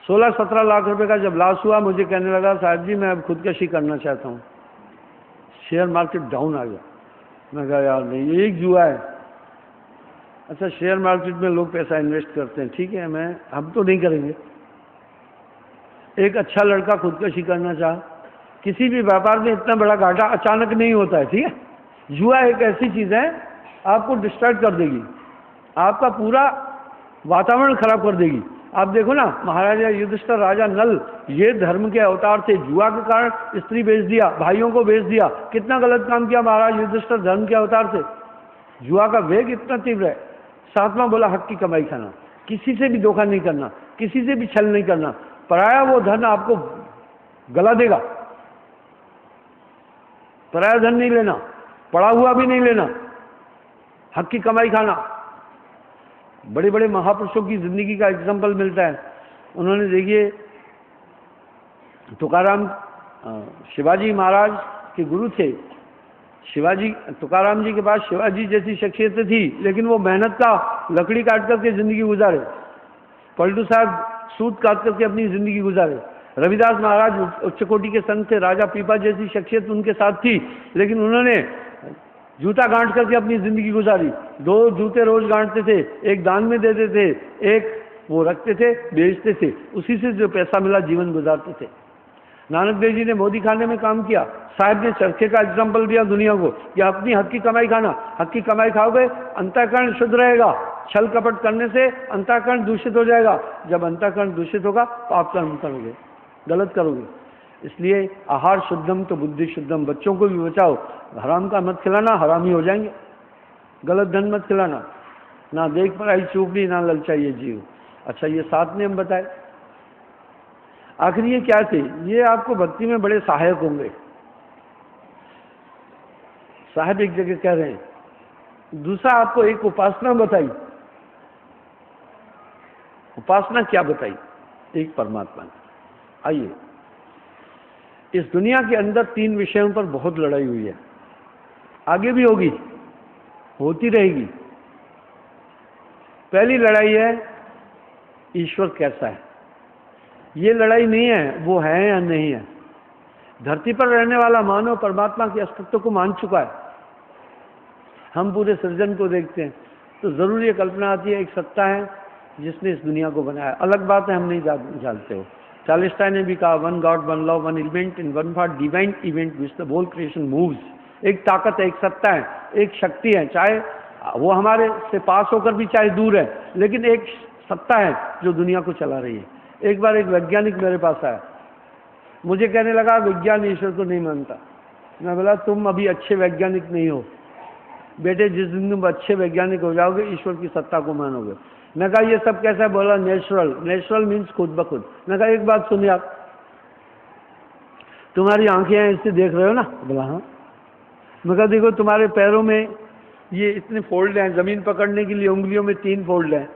16-17 लाख रुपए का जब लॉस हुआ, मुझे कहने लगा साहब जी मैं अब खुदकशी करना चाहता हूँ, शेयर मार्केट डाउन आ गया। मैं कहा यार नहीं, ये एक जुआ है। अच्छा, शेयर मार्केट में लोग पैसा इन्वेस्ट करते हैं, ठीक है, हम तो नहीं करेंगे। एक अच्छा लड़का खुदकशी करना चाहा। किसी भी व्यापार में इतना बड़ा घाटा अचानक नहीं होता है, ठीक है। जुआ एक ऐसी चीज है, आपको डिस्ट्रैक्ट कर देगी, आपका पूरा वातावरण खराब कर देगी। आप देखो ना, महाराजा युधिष्ठिर, राजा नल, ये धर्म के अवतार थे। जुआ के कारण स्त्री बेच दिया, भाइयों को बेच दिया, कितना गलत काम किया। महाराज युधिष्ठिर धर्म के अवतार थे। जुआ का वेग इतना तीव्र है। सातवां बोला हक की कमाई खाना, किसी से भी धोखा नहीं करना, किसी से भी छल नहीं करना। पराया वो धन आपको गला देगा। पराया धन नहीं लेना, पड़ा हुआ भी नहीं लेना, हक की कमाई खाना। बड़े बड़े महापुरुषों की जिंदगी का एग्जाम्पल मिलता है। उन्होंने देखिए, तुकाराम शिवाजी महाराज के गुरु थे। शिवाजी, तुकाराम जी के पास शिवाजी जैसी शख्सियत थी, लेकिन वो मेहनत का लकड़ी काट करके जिंदगी गुजारे। पलटू साहब सूत काट करके अपनी जिंदगी गुजारे। रविदास महाराज उच्च कोटि के संत थे। राजा पीपा जैसी शख्सियत उनके साथ थी, लेकिन उन्होंने जूता गांठ करके अपनी जिंदगी गुजारी। 2 जूते रोज गांठते थे, एक दान में देते थे, एक वो रखते थे, बेचते थे, उसी से जो पैसा मिला जीवन गुजारते थे। नानक देव जी ने मोदी खाने में काम किया। साहब ने चरखे का एग्जाम्पल दिया दुनिया को कि अपनी हक की कमाई खाना। हक की कमाई खाओगे, अंतःकरण शुद्ध रहेगा। छल कपट करने से अंतःकरण दूषित हो जाएगा। जब अंतःकरण दूषित होगा, पाप कर्म करोगे, गलत करोगे। इसलिए आहार शुद्धम तो बुद्धि शुद्धम। बच्चों को भी बचाओ, हराम का मत खिलाना, हरामी हो जाएंगे। गलत धन मत खिलाना, ना देख पराई चूपड़ी, ना ललचाइए जीव। अच्छा, ये 7 नियम बताए। आखिर ये क्या थे? ये आपको भक्ति में बड़े सहायक होंगे। साहब एक जगह कह रहे हैं। दूसरा, आपको एक उपासना बताई। उपासना क्या बताई? एक परमात्मा की। आइए, इस दुनिया के अंदर 3 विषयों पर बहुत लड़ाई हुई है, आगे भी होगी, होती रहेगी। पहली लड़ाई है ईश्वर कैसा है। ये लड़ाई नहीं है वो है या नहीं है। धरती पर रहने वाला मानव परमात्मा के अस्तित्व को मान चुका है। हम पूरे सृजन को देखते हैं तो जरूर ये कल्पना आती है एक सत्ता है जिसने इस दुनिया को बनाया। अलग बात है हम नहीं जानते हो। चालिस्टा ने भी कहा, 1 God 1 love 1 element in 1 part divine event which the whole creation moves. एक ताकत है, एक सत्ता है, एक शक्ति है, चाहे वो हमारे से पास होकर भी चाहे दूर है, लेकिन एक सत्ता है जो दुनिया को चला रही है। एक बार एक वैज्ञानिक मेरे पास आया, मुझे कहने लगा विज्ञान ईश्वर को नहीं मानता। मैं बोला तुम अभी अच्छे वैज्ञानिक नहीं हो बेटे, जिस दिन तुम अच्छे वैज्ञानिक हो जाओगे ईश्वर की सत्ता को मानोगे। मैं कहा ये सब कैसा है? बोला नेचुरल। नेचुरल मीन्स खुद ब खुद। मैं कहा एक बात सुनिए, आप तुम्हारी आंखें हैं इससे देख रहे हो ना? बोला हाँ। मैं कहा देखो तुम्हारे पैरों में ये इतने फोल्ड हैं, जमीन पकड़ने के लिए उंगलियों में 3 फोल्ड हैं,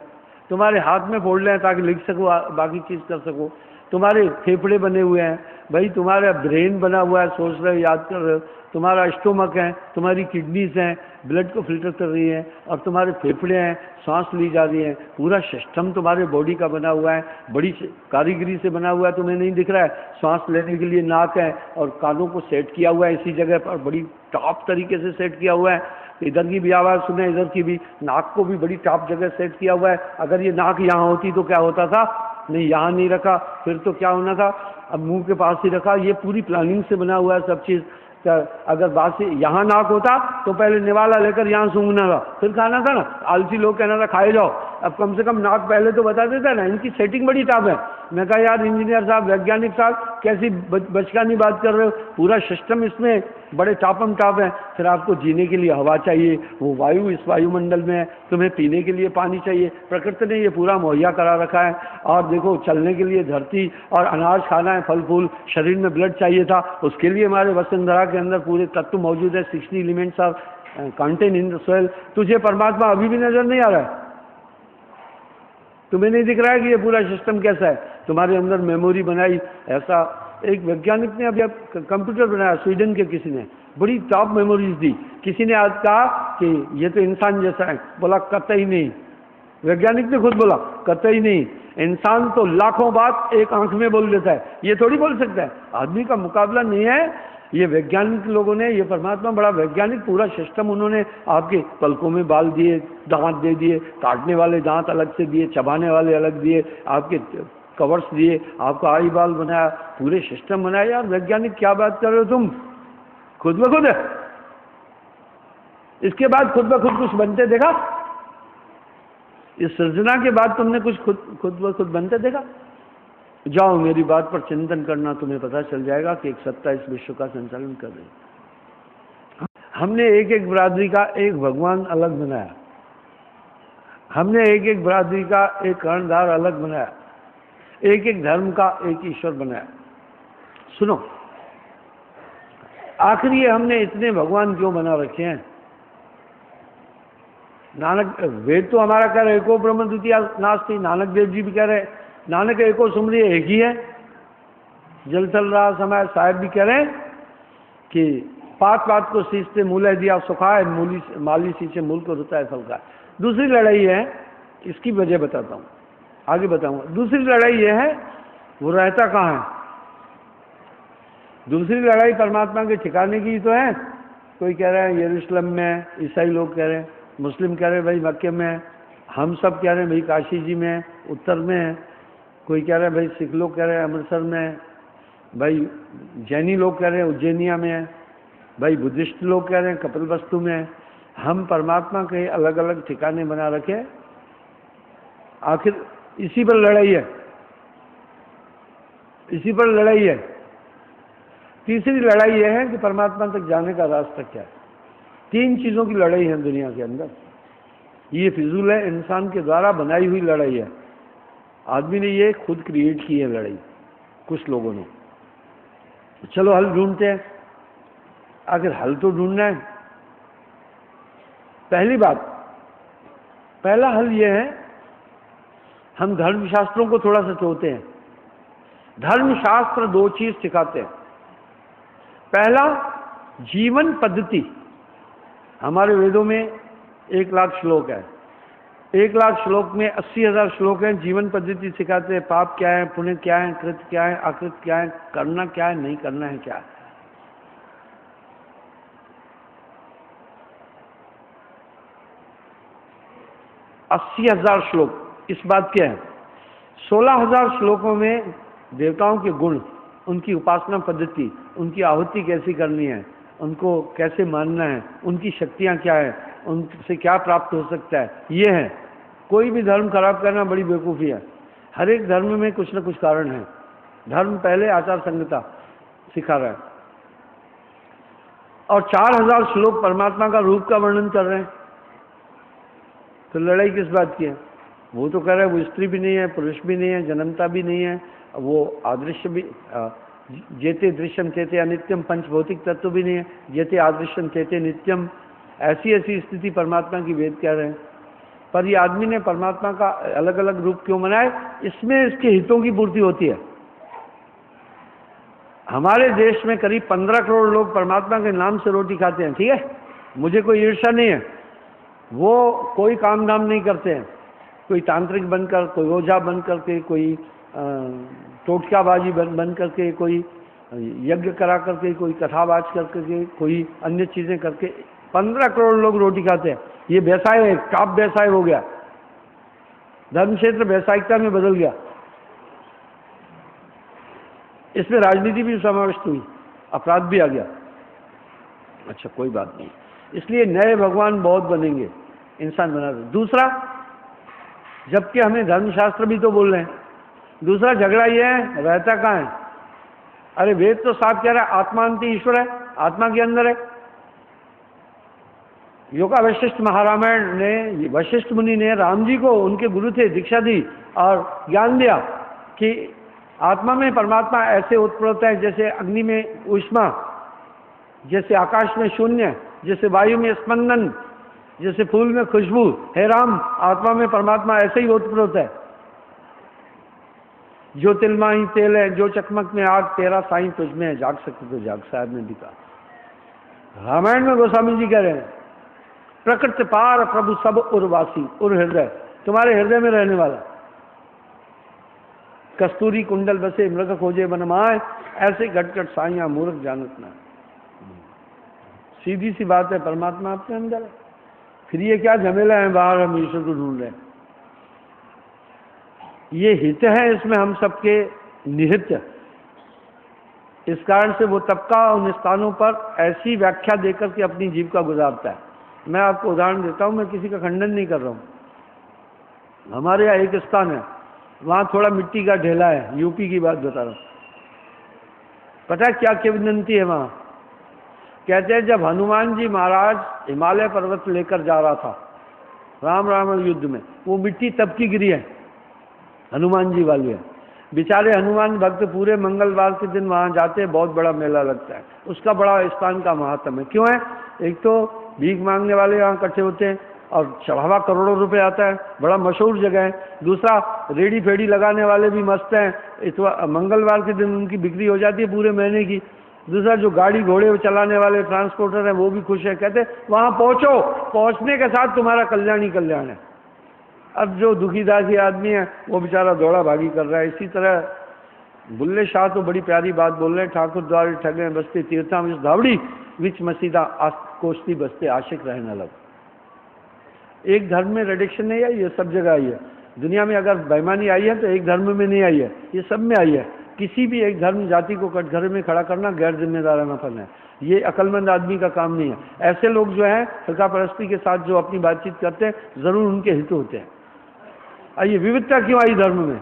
तुम्हारे हाथ में फोल्ड हैं ताकि लिख सको, बाकी चीज कर सको, तुम्हारे फेफड़े बने हुए हैं भाई, तुम्हारा ब्रेन बना हुआ है, सोच रहे हो, याद कर रहे हो, तुम्हारा स्टोमक है, तुम्हारी किडनीज हैं, ब्लड को फिल्टर कर रही है, और तुम्हारे फेफड़े हैं, सांस ली जा रही है, पूरा सिस्टम तुम्हारे बॉडी का बना हुआ है, बड़ी कारीगरी से बना हुआ है। तुम्हें नहीं दिख रहा है? सांस लेने के लिए नाक है और कानों को सेट किया हुआ है इसी जगह पर, बड़ी टॉप तरीके से सेट किया हुआ है। इधर की भी आवाज़ सुने, इधर की भी, नाक को भी बड़ी टॉप जगह सेट किया हुआ है। अगर ये नाक यहाँ होती तो क्या होता था? नहीं, यहाँ नहीं रखा, फिर तो क्या होना था? अब मुंह के पास ही रखा। ये पूरी प्लानिंग से बना हुआ है सब चीज़। अगर बात से यहाँ नाक होता तो पहले निवाला लेकर यहाँ सूंघना था, फिर खाना था ना। आलसी लोग कहना था खाए जाओ, अब कम से कम नाक पहले तो बता देता ना, इनकी सेटिंग बड़ी टॉप है। मैं कहा यार इंजीनियर साहब, वैज्ञानिक साहब, कैसी बचकानी बात कर रहे हो, पूरा सिस्टम इसमें बड़े टॉपम टॉप है। फिर आपको जीने के लिए हवा चाहिए, वो वायु इस वायुमंडल में है, तुम्हें पीने के लिए पानी चाहिए, प्रकृति ने ये पूरा मुहैया करा रखा है। और देखो चलने के लिए धरती और अनाज खाना है, फल फूल, शरीर में ब्लड चाहिए था, उसके लिए हमारे वसुंधरा के अंदर पूरे तत्व मौजूद है। 60 elements are contain in the soil. तुझे परमात्मा अभी भी नजर नहीं आ रहा है? तुम्हें नहीं दिख रहा है कि ये पूरा सिस्टम कैसा है? तुम्हारे अंदर मेमोरी बनाई, ऐसा एक वैज्ञानिक ने अभी कंप्यूटर बनाया, स्वीडन के किसी ने, बड़ी टॉप मेमोरीज दी। किसी ने आज कहा कि ये तो इंसान जैसा है, बोला कतई नहीं। वैज्ञानिक ने खुद बोला कतई नहीं, इंसान तो लाखों बात एक आंख में बोल देता है, ये थोड़ी बोल सकता है। आदमी का मुकाबला नहीं है। ये वैज्ञानिक लोगों ने, ये परमात्मा बड़ा वैज्ञानिक पूरा सिस्टम उन्होंने आपके पलकों में बाल दिए, दांत दे दिए, काटने वाले दांत अलग से दिए, चबाने वाले अलग दिए, आपके कवर्स दिए, आपका आई बाल बनाया, पूरे सिस्टम बनाया। यार वैज्ञानिक क्या बात कर रहे हो तुम? खुद ब खुद है। इसके बाद खुद ब खुद कुछ बनते देखा? इस सृजना के बाद तुमने कुछ खुद ब खुद बनते देखा? जाओ मेरी बात पर चिंतन करना, तुम्हें पता चल जाएगा कि एक सत्ता इस विश्व का संचालन कर रही है। हमने एक एक बरादरी का एक भगवान अलग बनाया, हमने एक एक बरादरी का एक कर्णधार अलग बनाया, एक एक धर्म का एक ईश्वर बनाया। सुनो, आखिर ये हमने इतने भगवान क्यों बना रखे हैं? नानक, वेद तो हमारा कह रहे एको ब्रह्म द्वितीय नास्ति, नानक देव जी भी कह रहे, नानक एको सुमरी एक ही है, जल चल रहा समय। साहब भी कह रहे हैं कि पात पात को सींचते मूले दिया सुखाए, मूली माली सींचे मूल को रुता है फल का। दूसरी लड़ाई है, इसकी वजह बताता हूँ, आगे बताऊंगा। दूसरी लड़ाई ये है, वो रहता कहाँ है? दूसरी लड़ाई परमात्मा के ठिकाने की तो है। कोई कह रहा है यरूशलेम में, ईसाई लोग कह रहे हैं, मुस्लिम कह रहे हैं भाई मक्के में, हम सब कह रहे हैं भाई काशी जी में, उत्तर में है। कोई कह रहा है भाई सिख लोग कह रहे हैं अमृतसर में, भाई जैनी लोग कह रहे हैं उज्जैनिया में है, भाई बुद्धिस्ट लोग कह रहे हैं कपिलवस्तु में। हम परमात्मा के अलग अलग ठिकाने बना रखे, आखिर इसी पर लड़ाई है, इसी पर लड़ाई है। तीसरी लड़ाई यह है कि परमात्मा तक जाने का रास्ता क्या है। 3 चीज़ों की लड़ाई है दुनिया के अंदर। ये फिजूल है, इंसान के द्वारा बनाई हुई लड़ाई है। आदमी ने ये खुद क्रिएट की है लड़ाई, कुछ लोगों ने। चलो हल ढूंढते हैं। आखिर हल तो ढूंढना है। पहली बात, पहला हल ये है, हम धर्मशास्त्रों को थोड़ा सा चोते हैं। धर्मशास्त्र 2 चीज सिखाते हैं। पहला, जीवन पद्धति। हमारे वेदों में 1 लाख श्लोक है। 1 लाख श्लोक में 80,000 श्लोक हैं, जीवन पद्धति सिखाते हैं। पाप क्या है, पुण्य क्या है, कृत क्या है, अकृत क्या है, करना क्या है, नहीं करना है क्या है। अस्सी 80,000 श्लोक इस बात के हैं। 16,000 श्लोकों में देवताओं के गुण, उनकी उपासना पद्धति, उनकी आहुति कैसी करनी है, उनको कैसे मानना है, उनकी शक्तियां क्या है, उनसे क्या प्राप्त हो सकता है, ये है। कोई भी धर्म खराब करना बड़ी बेवकूफ़ी है। हर एक धर्म में कुछ न कुछ कारण है। धर्म पहले आचार संहिता सिखा रहा है, और 4,000 श्लोक परमात्मा का रूप का वर्णन कर रहे हैं। तो लड़ाई किस बात की है? वो तो कह रहा है वो स्त्री भी नहीं है, पुरुष भी नहीं है, जन्मता भी नहीं है, वो आदृश्य भी, जेते दृश्यम चेते अनित्यम, पंचभौतिक तत्व भी नहीं है, जेते आदृश्यम चेते नित्यम। ऐसी ऐसी स्थिति परमात्मा की वेद कह रहे हैं। पर ये आदमी ने परमात्मा का अलग अलग रूप क्यों बनाए? इसमें इसके हितों की पूर्ति होती है। हमारे देश में करीब 15 करोड़ लोग परमात्मा के नाम से रोटी खाते हैं, ठीक है, मुझे कोई ईर्ष्या नहीं है। वो कोई काम धाम नहीं करते हैं, कोई तांत्रिक बनकर, कोई ओझा बन करके, कोई टोटकाबाजी बन करके, कोई यज्ञ करा करके, कोई कथावाच करके, कोई अन्य चीज़ें करके 15 करोड़ लोग रोटी खाते हैं। ये व्यवसाय है, टॉप व्यवसाय हो गया। धर्म क्षेत्र व्यवसायिकता में बदल गया। इसमें राजनीति भी समाविष्ट हुई, अपराध भी आ गया। अच्छा, कोई बात नहीं। इसलिए नए भगवान बहुत बनेंगे, इंसान बना रहे। दूसरा, जबकि हमें धर्मशास्त्र भी तो बोल रहे हैं। दूसरा झगड़ा ये है, रहता कहाँ है? अरे वेद तो साफ कह रहा है आत्मांति ईश्वर है, आत्मा के अंदर है। योगा वशिष्ठ महारामायण ने, वशिष्ठ मुनि ने राम जी को, उनके गुरु थे, दीक्षा दी और ज्ञान दिया कि आत्मा में परमात्मा ऐसे उत्प्रोत है जैसे अग्नि में ऊष्मा, जैसे आकाश में शून्य, जैसे वायु में स्पंदन, जैसे फूल में खुशबू। हे राम, आत्मा में परमात्मा ऐसे ही ओतप्रोत है। जो तिलमा ही तेल है, जो चकमक में आग, तेरा साईं तुझ में है, जाग सकते तो जाग, साहब ने भी कहा। रामायण में गोस्वामी जी कह रहे हैं प्रकृति पार प्रभु सब उर्वासी, उर हृदय, तुम्हारे हृदय में रहने वाला। कस्तूरी कुंडल बसे मृग खोजे बनमाए, ऐसे घटघट साइया मूर्ख जानत ना। सीधी सी बात है, परमात्मा अपने अंदर है। फिर ये क्या झमेला है बाहर हम ईश्वर को ढूंढ रहे हैं? ये हित है इसमें हम सबके निहित। इस कारण से वो तबका उन स्थानों पर ऐसी व्याख्या देकर के अपनी जीविका गुजारता है। मैं आपको उदाहरण देता हूं, मैं किसी का खंडन नहीं कर रहा हूं। हमारे यहाँ एक स्थान है, वहां थोड़ा मिट्टी का ढेला है, यूपी की बात बता रहा हूं। पता है क्या किंवदंती है वहां? कहते हैं जब हनुमान जी महाराज हिमालय पर्वत लेकर जा रहा था राम रावण युद्ध में, वो मिट्टी तब की गिरी है, हनुमान जी वाली है। बेचारे हनुमान भक्त पूरे मंगलवार के दिन वहां जाते हैं, बहुत बड़ा मेला लगता है, उसका बड़ा स्थान का महात्म है। क्यों है? एक तो भीख मांगने वाले यहाँ इकट्ठे होते हैं और चढ़ावा करोड़ों रुपए आता है, बड़ा मशहूर जगह है। दूसरा, रेडी फेडी लगाने वाले भी मस्त हैं, मंगलवार के दिन उनकी बिक्री हो जाती है पूरे महीने की। दूसरा, जो गाड़ी घोड़े चलाने वाले ट्रांसपोर्टर हैं वो भी खुश है, कहते वहां पहुंचो, पहुंचने के साथ तुम्हारा कल्याण ही कल्याण है। अब जो दुखीदासी आदमी है वो बेचारा दौड़ा भागी कर रहा है। इसी तरह बुल्ले शाह तो बड़ी प्यारी बात बोल रहे हैं, ठाकुर द्वार ठगे बसते तीर्था में धावड़ी विच मसीदा कोष्टी बसते आशिक रहने लग। एक धर्म में रिडक्शन नहीं आई है, सब जगह आई है। दुनिया में अगर बेईमानी आई है तो एक धर्म में नहीं आई है, ये सब में आई है। किसी भी एक धर्म जाति को कटघरे में खड़ा करना गैर जिम्मेदारानापन है, ये अक्लमंद आदमी का काम नहीं है। ऐसे लोग जो है फिरका परस्ती के साथ जो अपनी बातचीत करते हैं, जरूर उनके हित होते हैं। आइए, विविधता क्यों आई धर्म में,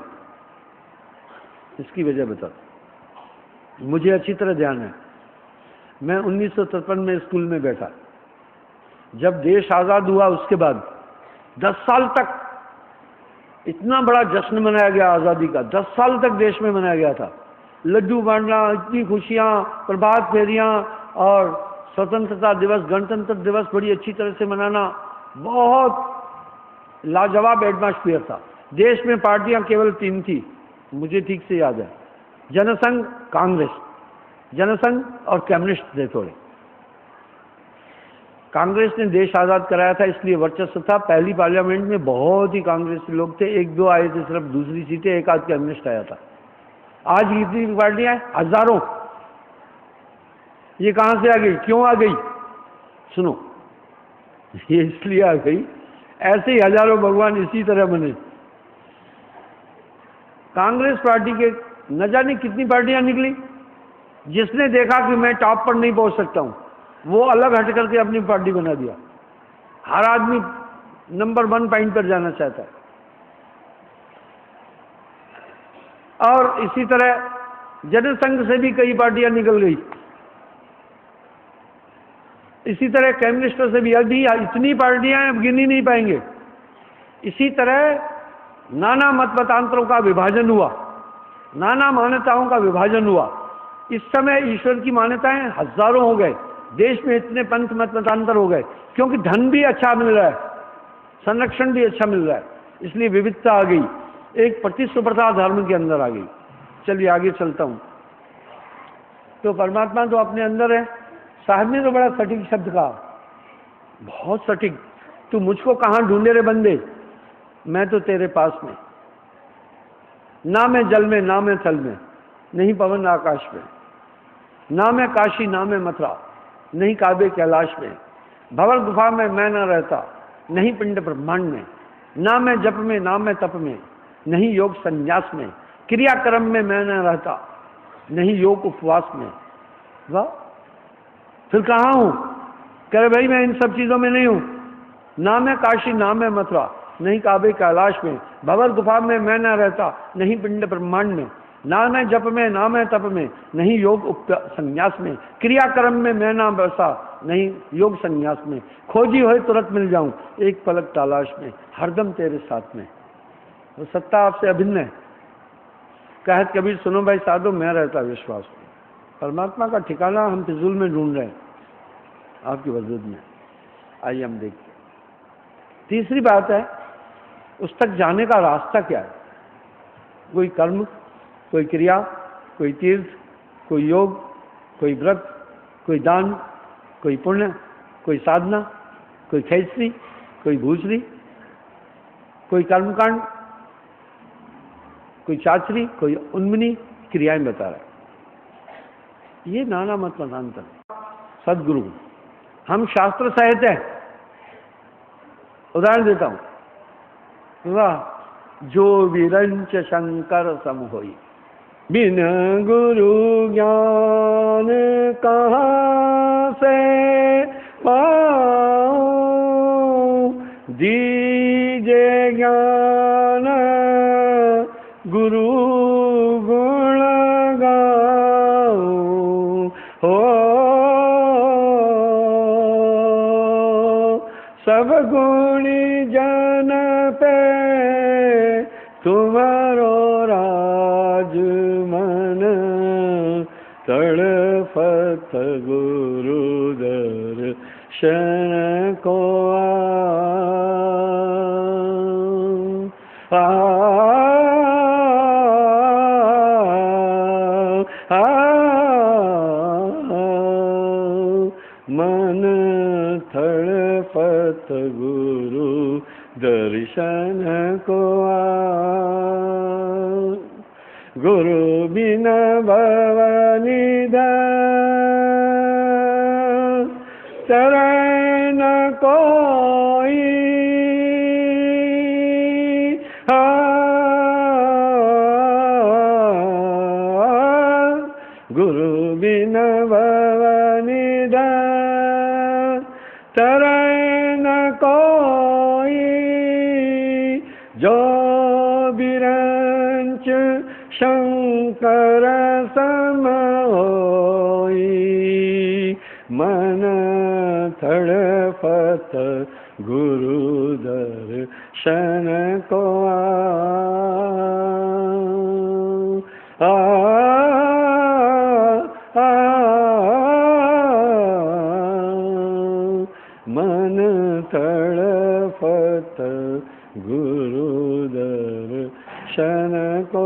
इसकी वजह बता। मुझे अच्छी तरह ध्यान है, मैं 1953 में स्कूल में बैठा। जब देश आजाद हुआ उसके बाद 10 साल तक इतना बड़ा जश्न मनाया गया आजादी का, 10 साल तक देश में मनाया गया था। लड्डू बांटना, इतनी खुशियां, प्रभात फेरियां और स्वतंत्रता दिवस, गणतंत्र दिवस बड़ी अच्छी तरह से मनाना, बहुत लाजवाब एटमॉस्फेयर था। देश में पार्टियां केवल 3 थी, मुझे ठीक से याद है, जनसंघ, कांग्रेस, जनसंघ और कम्युनिस्ट थे थोड़े। कांग्रेस ने देश आजाद कराया था इसलिए वर्चस्व था। पहली पार्लियामेंट में बहुत ही कांग्रेसी लोग थे, 1-2 आए थे सिर्फ दूसरी सीटें, एक आध कम्युनिस्ट आया था। आज कितनी पार्टियां हैं? हजारों। ये कहां से आ गई, क्यों आ गई? सुनो, ये इसलिए आ गई, ऐसे ही हजारों भगवान इसी तरह बने। कांग्रेस पार्टी के न जाने कितनी पार्टियां निकली। जिसने देखा कि मैं टॉप पर नहीं पहुंच सकता हूं, वो अलग हट करके अपनी पार्टी बना दिया। हर आदमी नंबर 1 पॉइंट पर जाना चाहता है। और इसी तरह जनसंघ से भी कई पार्टियां निकल गई। इसी तरह कम्युनिस्टों से भी अभी इतनी पार्टियां हैं, अब गिनी नहीं पाएंगे। इसी तरह नाना मत मतांतरों का विभाजन हुआ, नाना मान्यताओं का विभाजन हुआ। इस समय ईश्वर की मान्यताएं हजारों हो गए, देश में इतने पंथ मत मतांतर हो गए, क्योंकि धन भी अच्छा मिल रहा है, संरक्षण भी अच्छा मिल रहा है, इसलिए विविधता आ गई, एक प्रतिस्पर्धा धर्म के अंदर आ गई। चलिए आगे चलता हूं। तो परमात्मा तो अपने अंदर है। साहब ने तो बड़ा सटीक शब्द कहा, बहुत सटीक। तू मुझको कहां ढूंढे रे बंदे, मैं तो तेरे पास में। ना मैं जल में, ना मैं थल में, नहीं पवन आकाश में, ना मैं काशी, ना मैं मथुरा, नहीं काबे कैलाश में, भंवर गुफा में मैं न रहता, नहीं पिंड ब्रह्मांड में, ना मैं जप में, ना मैं तप में, नहीं योग संन्यास में, क्रियाक्रम में मैं न रहता, नहीं योग उपवास में। वाह, फिर कहाँ हूं? कह रहे भाई मैं इन सब चीजों में नहीं हूं। ना मैं काशी, ना मैं मथुरा, नहीं काबे कैलाश में, भंवर गुफा में मैं न रहता, नहीं पिंड ब्रह्मांड में, ना मैं जप में ना मैं तप में, नहीं योग उक्त संन्यास में, क्रियाक्रम में मैं ना बसा, नहीं योग संन्यास में, खोजी होए तुरंत मिल जाऊं, एक पलक तलाश में, हरदम तेरे साथ में। वो सत्ता आपसे अभिन्न है। कहत कबीर सुनो भाई साधो, मैं रहता विश्वास में। परमात्मा का ठिकाना हम फिजूल में ढूंढ रहे हैं, आपकी वजूद में। आइए हम देखते हैं। तीसरी बात है, उस तक जाने का रास्ता क्या है? कोई कर्म, कोई क्रिया, कोई तीर्थ, कोई योग, कोई व्रत, कोई दान, कोई पुण्य, कोई साधना, कोई खेचरी, कोई भूसरी, कोई कर्मकांड, कोई चाचरी, कोई उन्मनी क्रियाएं बता रहा है। ये नाना मत मतांतर। सदगुरु, हम शास्त्र सहित हैं। उदाहरण देता हूं, वाह जो विरंच शंकर सम होई, बिन गुरु ज्ञान कहाँ से पाऊं, दीजे ज्ञान गुरु गुण गाऊं, हो सब गुणी जन पे तुम्हारो राज मन, तड़फत गुरु दर्शन को मन तड़फत गुरु दर्शन को गुरु बिना भवनिधर शरण कोई, गुरु बिना भवनिधर शरण कोई, जो बिरंच शंकर सम होई, मन तड़फत गुरु दर्शन को मन तड़फत गुरु दर्शन को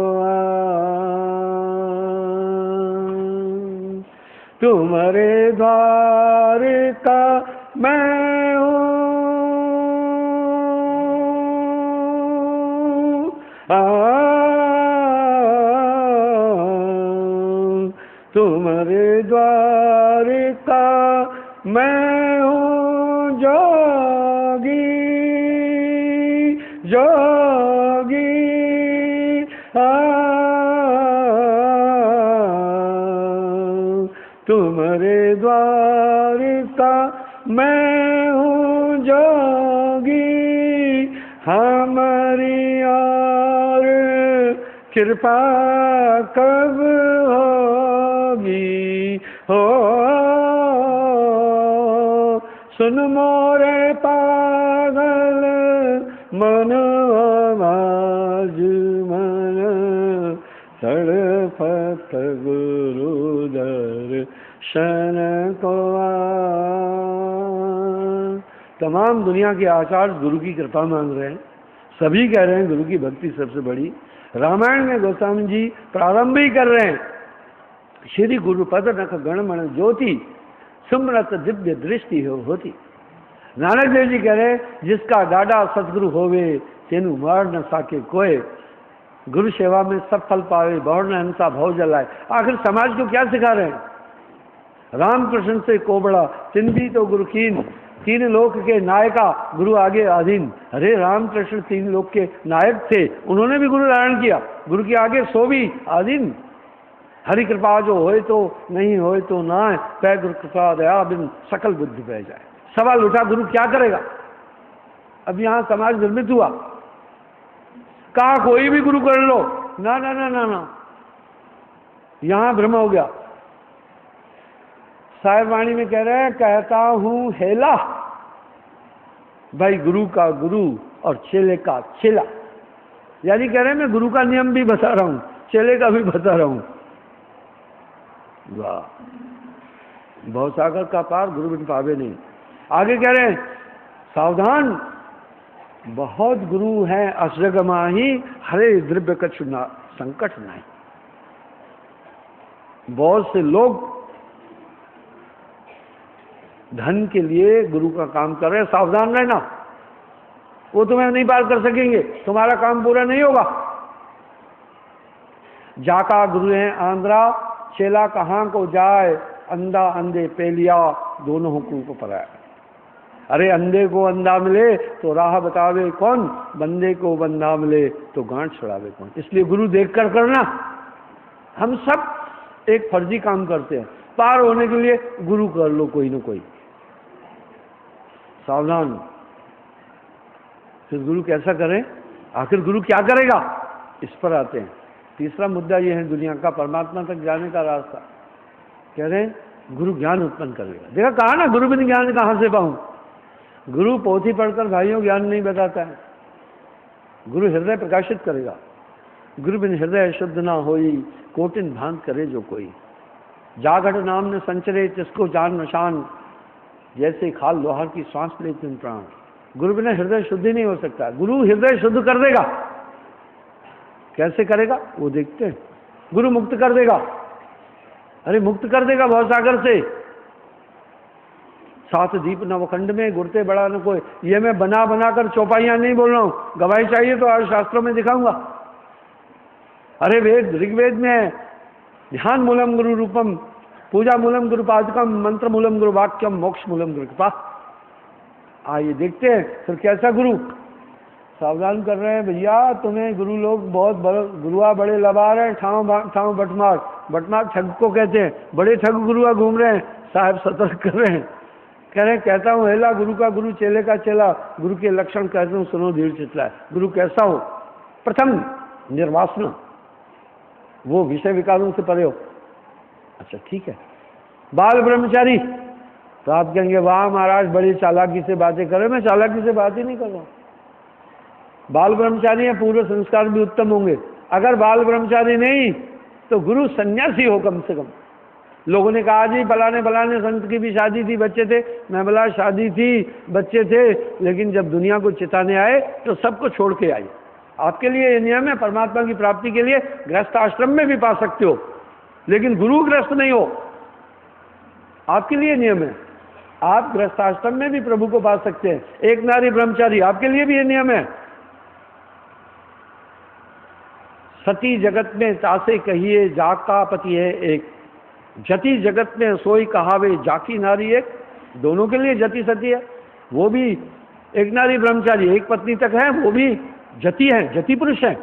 तुम्हारे द्वार का मैं हूँ, तुम्हारे द्वार का मैं हूँ जोगी, जोगी तुम्हारे द्वार का मैं हूँ जोगी, हमारी और कृपा कब होगी, हो सुन मोरे पागल मन आवाज मन, तड़फत गुरु दर्शन को तमाम दुनिया के आचार्य गुरु की कृपा मांग रहे हैं। सभी कह रहे हैं गुरु की भक्ति सबसे बड़ी। रामायण में गोस्वामी जी प्रारंभ ही कर रहे हैं, श्री गुरुपद नख गणमण ज्योति, सुमरत दिव्य दृष्टि हो होती। नानक देव जी कह रहे जिसका डाडा सतगुरु होवे, तेनु मार न साके कोय, गुरु सेवा में सब फल पावे, बहुर न हिंसा भव जलाए। आखिर समाज को क्या सिखा रहे हैं? रामकृष्ण से कोबड़ा तिन भी तो गुरु कीन, तीन लोक के नायका गुरु आगे अधीन। अरे रामकृष्ण तीन लोक के नायक थे, उन्होंने भी गुरु धारण किया, गुरु के आगे सो भी अधीन। हरि कृपा जो होए तो नहीं होए तो ना, पै गुरु कृपा दया बिन सकल बुद्धि बह जाए। सवाल उठा गुरु क्या करेगा? अब यहाँ समाज निर्मित हुआ, कहा कोई भी गुरु कर लो, ना ना ना ना ना, यहां भ्रम हो गया। साहिब वाणी में कह रहे हैं, कहता हूं हेला, भाई गुरु का गुरु और चेले का चेला, यानी कह रहे हैं मैं गुरु का नियम भी बता रहा हूं, चेले का भी बता रहा हूं। वाह, भवसागर का पार गुरु बिन पावे नहीं। आगे कह रहे हैं, सावधान, बहुत गुरु हैं असजग माही, हरे द्रव्य कछु ना संकट नहीं। बहुत से लोग धन के लिए गुरु का काम कर रहे हैं, सावधान रहना, वो तुम्हें नहीं पार कर सकेंगे, तुम्हारा काम पूरा नहीं होगा। जाका गुरु है आंध्रा, चेला कहाँ को जाए, अंधा अंधे पेलिया, दोनों हुक्म को पराया। अरे अंधे को अंधा मिले तो राह बतावे कौन, बंदे को बंदा मिले तो गांठ छुड़ावे कौन। इसलिए गुरु देखकर करना। हम सब एक फर्जी काम करते हैं, पार होने के लिए गुरु कर लो कोई ना कोई। सावधान, फिर गुरु कैसा करें, आखिर गुरु क्या करेगा, इस पर आते हैं। तीसरा मुद्दा यह है दुनिया का परमात्मा तक जाने का रास्ता। कह रहे हैं गुरु ज्ञान उत्पन्न करेगा। देखा, कहा ना गुरु बिन ज्ञान कहां से पाऊं। गुरु पोथी पढ़कर भाइयों ज्ञान नहीं बताता है, गुरु हृदय प्रकाशित करेगा। गुरु बिन हृदय शुद्ध ना होई, कोटिन भांत करे जो कोई। जागट नाम न संचरे जिसको जान नशान, जैसे खाल लोहार की सांस ले तुम प्राण। गुरु बिना हृदय शुद्ध ही नहीं हो सकता। गुरु हृदय शुद्ध कर देगा। कैसे करेगा वो देखते हैं। गुरु मुक्त कर देगा, अरे मुक्त कर देगा भवसागर से। सात दीप नवखंड में गुरते बड़ा न कोई। ये मैं बना बना कर चौपाइयां नहीं बोल रहा हूं, गवाही चाहिए तो आज शास्त्रों में दिखाऊंगा। अरे वेद, ऋग्वेद में है, ध्यान मूलम गुरु रूपम, पूजा मूलम गुरु पादकम, मंत्र मूलम गुरु वाक्यम, मोक्ष मूलम गुरु कृपा। आइए देखते हैं फिर कैसा गुरु। सावधान कर रहे हैं भैया, तुम्हें गुरु लोग बहुत गुरुआ बड़े लबा रहे हैं, ठाव बटमार। बटमार ठग को कहते हैं, बड़े ठग गुरुआ घूम रहे हैं। साहब सतर्क कर रहे हैं, कह रहे हैं कहता हूँ हेला, गुरु का गुरु चेले का चेला। गुरु के लक्षण कहते हूँ सुनो धीर चितला। गुरु कैसा हो, प्रथम निर्वासना, वो विषय विकारों से परे हो। अच्छा ठीक है। बाल ब्रह्मचारी, तो आप कहेंगे वाह महाराज बड़ी चालाकी से बातें करे। मैं चालाकी से बात ही नहीं कर रहा हूं। बाल ब्रह्मचारी है, पूर्व संस्कार भी उत्तम होंगे। अगर बाल ब्रह्मचारी नहीं तो गुरु सन्यासी हो कम से कम। लोगों ने कहा जी फलाने फलाने संत की भी शादी थी, बच्चे थे। मैं बोला शादी थी, बच्चे थे, लेकिन जब दुनिया को चिताने आए तो सबको छोड़ के आए। आपके लिए ये नियम है, परमात्मा की प्राप्ति के लिए गृहस्थ आश्रम में भी पा सकते हो, लेकिन गुरु गृहस्थ नहीं हो। आपके लिए नियम है, आप गृहस्थ आश्रम में भी प्रभु को पा सकते हैं। एक नारी ब्रह्मचारी, आपके लिए भी ये नियम है। सती जगत में तासे कहिए जाका पति है एक, जति जगत में सोई कहावे जाकी नारी एक। दोनों के लिए जति सती है। वो भी एक नारी ब्रह्मचारी, एक पत्नी तक है, वो भी जति है, जति पुरुष है।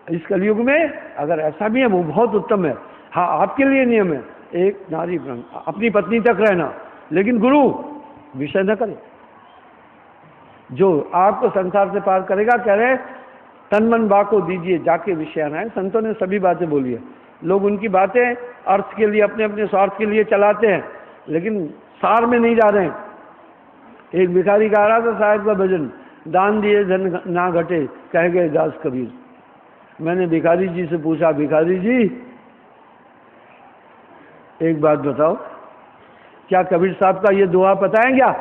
इस कलयुग में अगर ऐसा भी है वो बहुत उत्तम है। हाँ, आपके लिए नियम है एक नारी ब्रह्म, अपनी पत्नी तक रहना, लेकिन गुरु विषय न करे। जो आपको संसार से पार करेगा, कह रहे तन मन बा को दीजिए जाके विषय आए। संतों ने सभी बातें बोली है। लोग उनकी बातें अर्थ के लिए, अपने अपने स्वार्थ के लिए चलाते हैं, लेकिन सार में नहीं जा रहे हैं। एक भिखारी गा रहा था साहिब का भजन, दान दिए धन ना घटे कह गए दास कबीर। मैंने भिखारी जी से पूछा, भिखारी जी एक बात बताओ, क्या कबीर साहब का ये दुआ पता है क्या?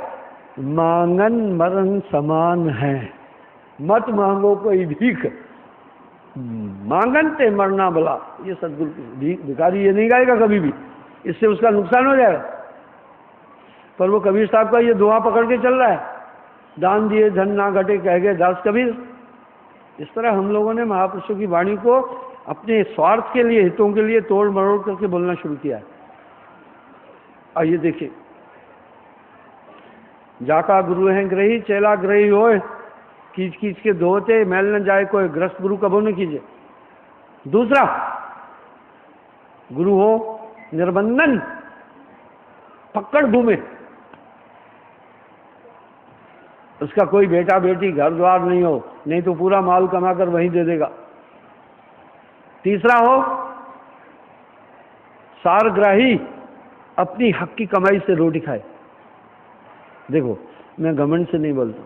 मांगन मरण समान है, मत मांगो कोई भीख, मांगन ते मरना भला। ये सदगुरु भिखारी ये नहीं गाएगा कभी भी, इससे उसका नुकसान हो जाएगा। पर वो कबीर साहब का ये दुआ पकड़ के चल रहा है, दान दिए धन ना घटे कह गए दास कबीर। इस तरह हम लोगों ने महापुरुषों की वाणी को अपने स्वार्थ के लिए, हितों के लिए तोड़ मरोड़ करके बोलना शुरू किया है। आइए देखिए, जाका गुरु है ग्रही चेला ग्रही होए, कीच कीच के धोते मैल न जाए कोई, ग्रस्त गुरु कबो न कीजिए। दूसरा, गुरु हो निर्बंधन, पकड़ घूमे। उसका कोई बेटा बेटी घर द्वार नहीं हो, नहीं तो पूरा माल कमाकर वहीं दे देगा। तीसरा हो सारग्राही, अपनी हक की कमाई से रोटी खाए। देखो मैं घमंड से नहीं बोलता,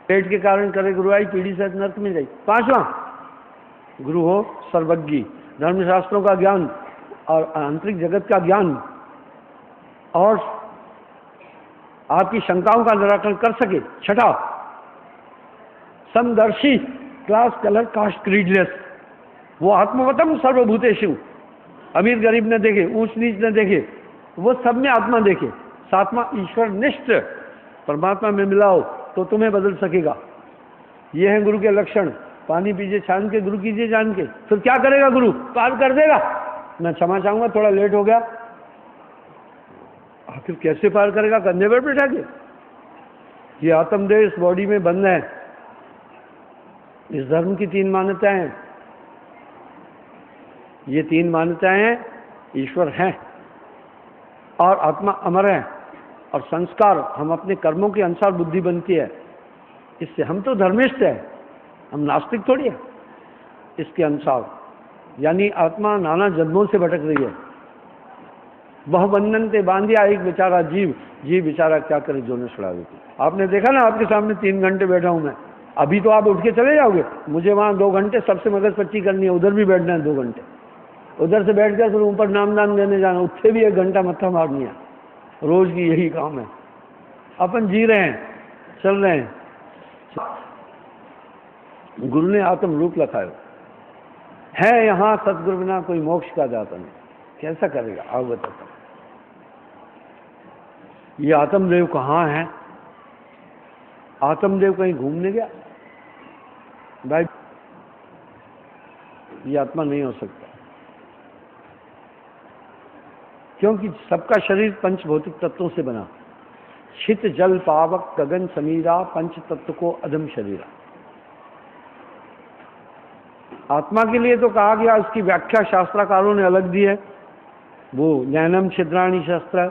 पेट के कारण करे गुरुआई, पीढ़ी सहित नरक में जाई। पांचवा गुरु हो सर्वज्ञ, धर्मशास्त्रों का ज्ञान और आंतरिक जगत का ज्ञान और आपकी शंकाओं का निराकरण कर सके। छठा समदर्शी, क्लास कलर कास्ट क्रीडलेस, वो आत्मवतम सर्वभूतेषु, अमीर गरीब न देखे, ऊंच नीच न देखे, वो सब में आत्मा देखे। सातवां ईश्वर निष्ठ, परमात्मा में मिलाओ तो तुम्हें बदल सकेगा। ये है गुरु के लक्षण। पानी पीजिए छान के, गुरु कीजिए जान के। फिर क्या करेगा गुरु? पार कर देगा। मैं क्षमा चाहूंगा थोड़ा लेट हो गया। आखिर कैसे पार करेगा? कंधे पर बैठा के? ये आत्मदेह इस बॉडी में बंद है। इस धर्म की 3 मान्यताएं हैं। ये 3 मान्यताएं हैं, ईश्वर है और आत्मा अमर है और संस्कार हम अपने कर्मों के अनुसार बुद्धि बनती है। इससे हम तो धर्मिष्ठ है, हम नास्तिक थोड़ी है। इसके अनुसार यानी आत्मा नाना जन्मों से भटक रही है। बहु बंधन ते बांधिया एक बेचारा जीव, जीव बेचारा क्या करे जो न छुड़ा देती। आपने देखा ना, आपके सामने 3 घंटे बैठा हूं मैं। अभी तो आप उठ के चले जाओगे, मुझे वहां 2 घंटे सबसे मगज पच्ची करनी है, उधर भी बैठना है 2 घंटे, उधर से बैठ कर फिर ऊपर नामदान देने जाना, उससे भी 1 घंटा मत्था मारनी है। रोज की यही काम है। अपन जी रहे हैं, चल रहे हैं। गुरु ने आत्म रूप लखायो है यहाँ, सतगुरु बिना कोई मोक्ष का दाता नहीं। कैसा करेगा आओ बताता। ये आत्मदेव कहाँ है? आत्मदेव कहीं घूमने गया भाई? ये आत्मा नहीं हो सकता, क्योंकि सबका शरीर 5 भौतिक तत्वों से बना। छित जल पावक गगन समीरा, 5 तत्व को अधम शरीरा। आत्मा के लिए तो कहा गया, उसकी व्याख्या शास्त्रकारों ने अलग दी है। वो नैनम छिद्राणी शस्त्र,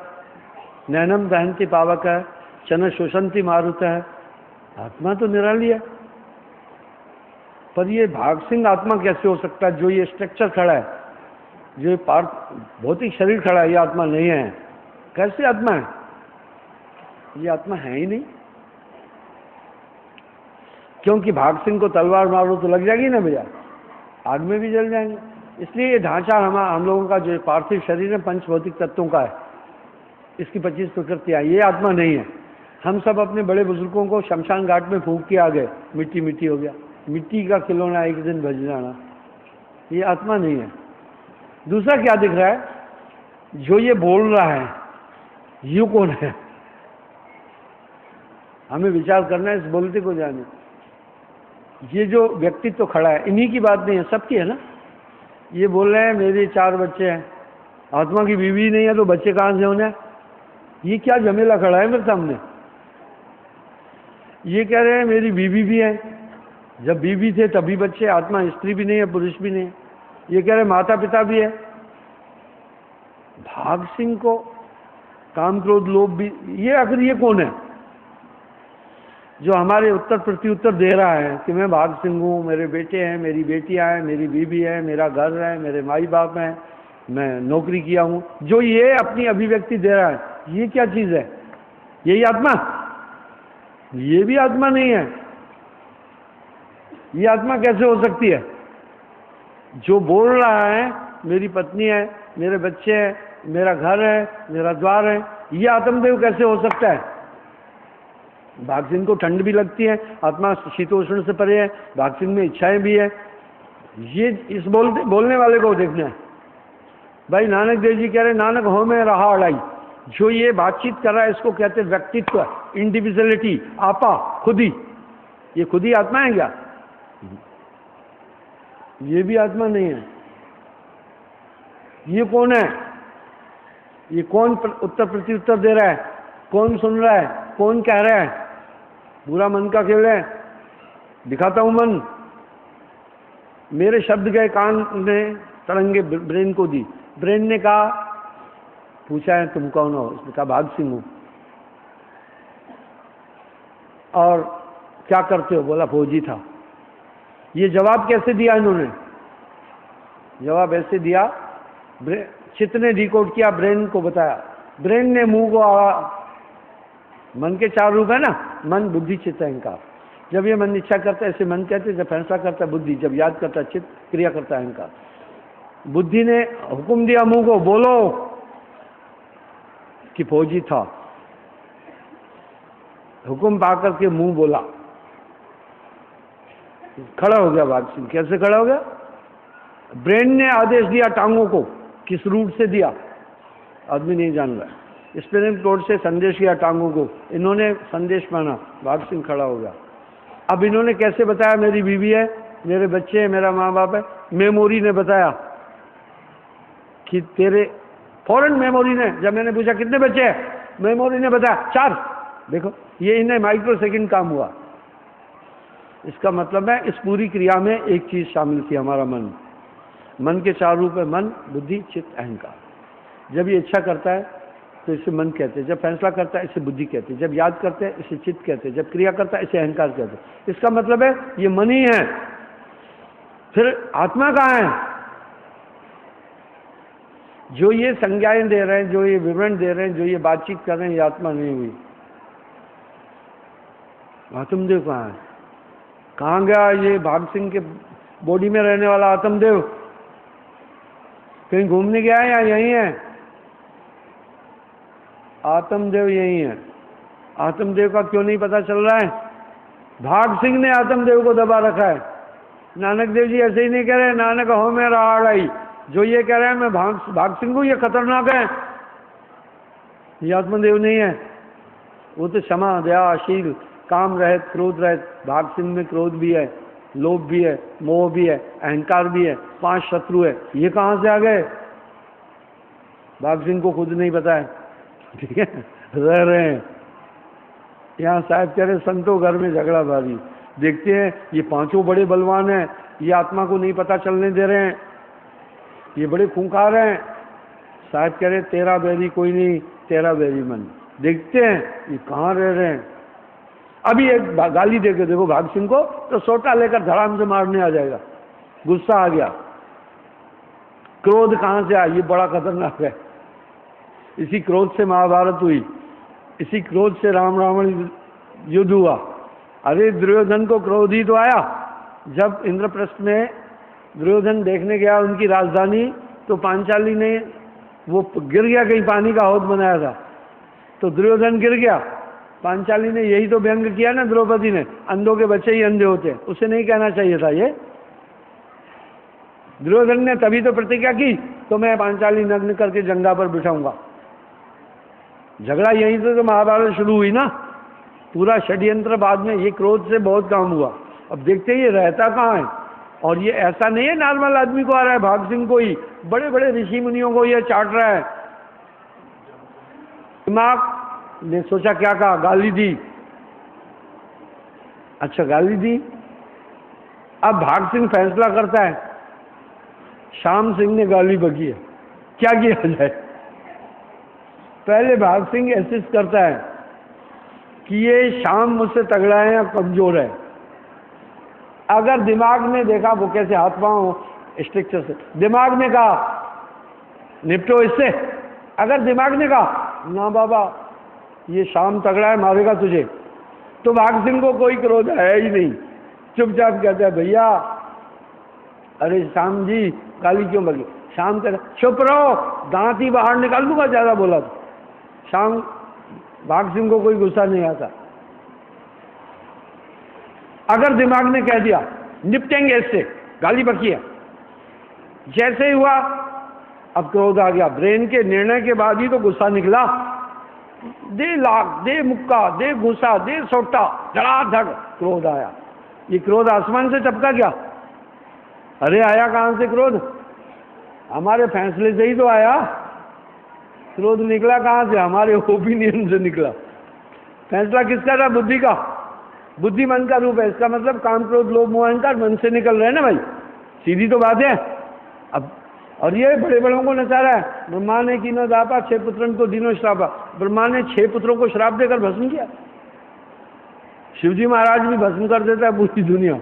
नैनम दहंती पावक है, चन शोषंती मारुत है। आत्मा तो निराली है, पर ये भाग सिंह आत्मा कैसे हो सकता है? जो ये स्ट्रक्चर खड़ा है, जो ये भौतिक शरीर खड़ा है, ये आत्मा नहीं है। कैसे आत्मा है? ये आत्मा है ही नहीं। क्योंकि भाग सिंह को तलवार मारो तो लग जाएगी ना भैया, आग में भी जल जाएंगे। इसलिए ये ढांचा हम लोगों का जो पार्थिव शरीर है 5 भौतिक तत्वों का है, इसकी 25 प्रकृतियां, ये आत्मा नहीं है। हम सब अपने बड़े बुजुर्गों को शमशान घाट में फूंक के आ गए, मिट्टी मिट्टी हो गया। मिट्टी का खिलौना एक दिन भज जाना, ये आत्मा नहीं है। दूसरा क्या दिख रहा है? जो ये बोल रहा है, ये कौन है? हमें विचार करना है, इस बोलते को जाने। ये जो व्यक्तित्व तो खड़ा है, इन्हीं की बात नहीं है, सबकी है ना। ये बोल रहे हैं मेरे 4 बच्चे हैं। आत्मा की बीवी नहीं है तो बच्चे कहां से होने? ये क्या झमेला खड़ा है मेरे सामने? ये कह रहे हैं मेरी बीवी भी है, जब बीवी थे तभी बच्चे। आत्मा स्त्री भी नहीं है, पुरुष भी नहीं है। ये कह रहे माता पिता भी है। भाग सिंह को काम क्रोध लोभ भी, ये आखिर ये कौन है जो हमारे उत्तर प्रत्युत्तर दे रहा है कि मैं भाग सिंह हूँ, मेरे बेटे हैं, मेरी बेटियां हैं, मेरी बीवी है, मेरा घर है, मेरे माई बाप हैं, मैं नौकरी किया हूँ। जो ये अपनी अभिव्यक्ति दे रहा है, ये क्या चीज है? यही आत्मा? ये भी आत्मा नहीं है। ये आत्मा कैसे हो सकती है? जो बोल रहा है मेरी पत्नी है, मेरे बच्चे हैं, मेरा घर है, मेरा द्वार है, ये आत्मदेव कैसे हो सकता है? भाग सिंह को ठंड भी लगती है, आत्मा शीतोष्ण से परे है, भाग सिंह में इच्छाएं भी है। ये इस बोलने वाले को देखना है भाई। नानक देव जी कह रहे नानक हो में रहा अड़ाई। जो ये बातचीत कर रहा है इसको कहते हैं व्यक्तित्व, इंडिविजुअलिटी, आपा, खुदी। ये खुदी आत्मा है क्या? ये भी आत्मा नहीं है। ये कौन है? ये कौन उत्तर प्रत्युत्तर दे रहा है? कौन सुन रहा है? कौन कह रहा है? बुरा मन का खेल है। दिखाता हूं मन। मेरे शब्द गए कान ने तरंगे ब्रेन को दी। ब्रेन ने कहा, पूछा है तुम कौन हो? उसने कहा भाग सिंह हूं। और क्या करते हो? बोला फौजी था। ये जवाब कैसे दिया इन्होंने? जवाब ऐसे दिया, चित्त ने डिकोड किया, ब्रेन को बताया, ब्रेन ने मुंह को मन के 4 रूप है ना, मन, बुद्धि, चित्त, अहंकार। जब ये मन इच्छा करता है इसे मन कहते हैं, जब फैसला करता है बुद्धि, जब याद करता है चित्त, क्रिया करता है अहंकार। बुद्धि ने हुक्म दिया मुंह को, बोलो, कि फौजी था। हुक्म पाकर के मुंह बोला, खड़ा हो गया भाग सिंह। कैसे खड़ा हो गया? ब्रेन ने आदेश दिया टांगों को, किस रूट से दिया आदमी नहीं जान रहा। स्पिनिंग कोड से संदेश किया टांगों को, इन्होंने संदेश माना, भाग सिंह खड़ा हो गया। अब इन्होंने कैसे बताया? मेरी बीवी है, मेरे बच्चे हैं, मेरा माँ बाप है। मेमोरी ने बताया कि तेरे, फौरन मेमोरी ने, जब मैंने पूछा कितने बच्चे हैं, मेमोरी ने बताया 4। देखो, ये इन्हें माइक्रो सेकंड काम हुआ। इसका मतलब है इस पूरी क्रिया में एक चीज शामिल थी, हमारा मन। मन के 4 रूप है, मन, बुद्धि, चित्त, अहंकार। जब ये इच्छा करता है तो इसे मन कहते हैं, जब फैसला करता है इसे बुद्धि कहते हैं, जब याद करते हैं इसे चित्त कहते हैं, जब क्रिया करता है इसे अहंकार कहते हैं। इसका मतलब है ये मन ही है। फिर आत्मा कहाँ है? जो ये संज्ञाएं दे रहे हैं, जो ये विवरण दे रहे हैं, जो ये बातचीत कर रहे हैं, ये आत्मा नहीं हुई। आत्मदेव कहाँ है? कहाँ गया ये भाग सिंह के बॉडी में रहने वाला आत्मदेव? कहीं घूमने गया है या यहीं है? आत्मदेव यहीं है। आत्मदेव का क्यों नहीं पता चल रहा है? भाग सिंह ने आत्मदेव को दबा रखा है। नानक देव जी ऐसे ही नहीं कह रहे, नानक हो मेरा आड़ाई। जो ये कह रहे हैं मैं भाग सिंह हूं, ये खतरनाक है, ये आत्मदेव नहीं है। वो तो क्षमा, दया, शील, काम रहित, क्रोध रहित। भाग सिंह में क्रोध भी है, लोभ भी है, मोह भी है, अहंकार भी है, 5 शत्रु है। ये कहां से आ गए? भाग सिंह को खुद नहीं पता है। ठीक है, रह रहे हैं यहाँ। साहब कह रहे संतों घर में झगड़ा भारी। देखते हैं ये 5 बड़े बलवान हैं, ये आत्मा को नहीं पता चलने दे रहे हैं, ये बड़े खूंखार हैं। साहब कह रहे तेरा बैरी कोई नहीं, तेरा बैरी मन। देखते हैं ये कहाँ रह रहे हैं। अभी एक गाली दे के देखो भाग सिंह को, तो सोटा लेकर धड़ाम से मारने आ जाएगा। गुस्सा आ गया, क्रोध कहाँ से आया? ये बड़ा खतरनाक है। इसी क्रोध से महाभारत हुई, इसी क्रोध से राम रावण युद्ध हुआ। अरे दुर्योधन को क्रोध ही तो आया जब इंद्रप्रस्थ में दुर्योधन देखने गया उनकी राजधानी, तो पांचाली ने वो गिर गया, कहीं पानी का हौद बनाया था तो दुर्योधन गिर गया। पांचाली ने यही तो व्यंग किया ना द्रौपदी ने, अंधों के बच्चे ही अंधे होते हैं। उसे नहीं कहना चाहिए था ये। दुर्योधन ने तभी तो प्रतिज्ञा की, तो मैं पांचाली नग्न करके जंगा पर बिठाऊंगा। झगड़ा यहीं से तो महाभारत शुरू हुई ना। पूरा षड्यंत्र बाद में, ये क्रोध से बहुत काम हुआ। अब देखते हैं ये रहता कहाँ है। और ये ऐसा नहीं है नॉर्मल आदमी को आ रहा है, भाग सिंह को ही, बड़े बड़े ऋषि मुनियों को ये चाट रहा है। दिमाग ने सोचा क्या कहा, गाली दी। अच्छा गाली दी। अब भाग सिंह फैसला करता है, श्याम सिंह ने गाली बकी है, क्या किया जाए। पहले भाग सिंह एसेस करता है कि ये श्याम मुझसे तगड़ा है या कमजोर है। अगर दिमाग ने देखा, वो कैसे हाथ पांव स्ट्रक्चर से, दिमाग ने कहा निपटो इससे। अगर दिमाग ने कहा ना बाबा ये श्याम तगड़ा है, मारेगा तुझे, तो भाग सिंह को कोई क्रोध है ही नहीं। चुपचाप कहता है भैया, अरे श्याम जी गाली क्यों बगी। श्याम कहता चुप रहो, दांत ही बाहर निकाल दूंगा ज्यादा बोला तो। श्याम, भाग सिंह को कोई गुस्सा नहीं आता। अगर दिमाग ने कह दिया निपटेंगे इससे, गाली बकी है, जैसे ही हुआ अब क्रोध आ गया। ब्रेन के निर्णय के बाद ही तो गुस्सा निकला। दे लाख, दे मुक्का, दे गुस्सा, दे सोटा, धड़ाधड़ क्रोध आया। ये क्रोध आसमान से टपका क्या? अरे आया कहां से क्रोध? हमारे फैसले से ही तो आया। क्रोध निकला कहां से? हमारे ओपिनियन से निकला। फैसला किसका था? बुद्धि का। बुद्धि मन का रूप है। इसका मतलब काम, क्रोध, लोभ, मोह, अहंकार मन से निकल रहे हैं ना भाई, सीधी तो बात है। अब और ये बड़े बड़ों को नचा रहा है। ब्रह्मा ने कीनो दापा, 6 पुत्रन को दीनो श्रापा। ब्रह्मा ने 6 पुत्रों को श्राप देकर भस्म किया। शिवजी महाराज भी भस्म कर देता है पूरी दुनिया।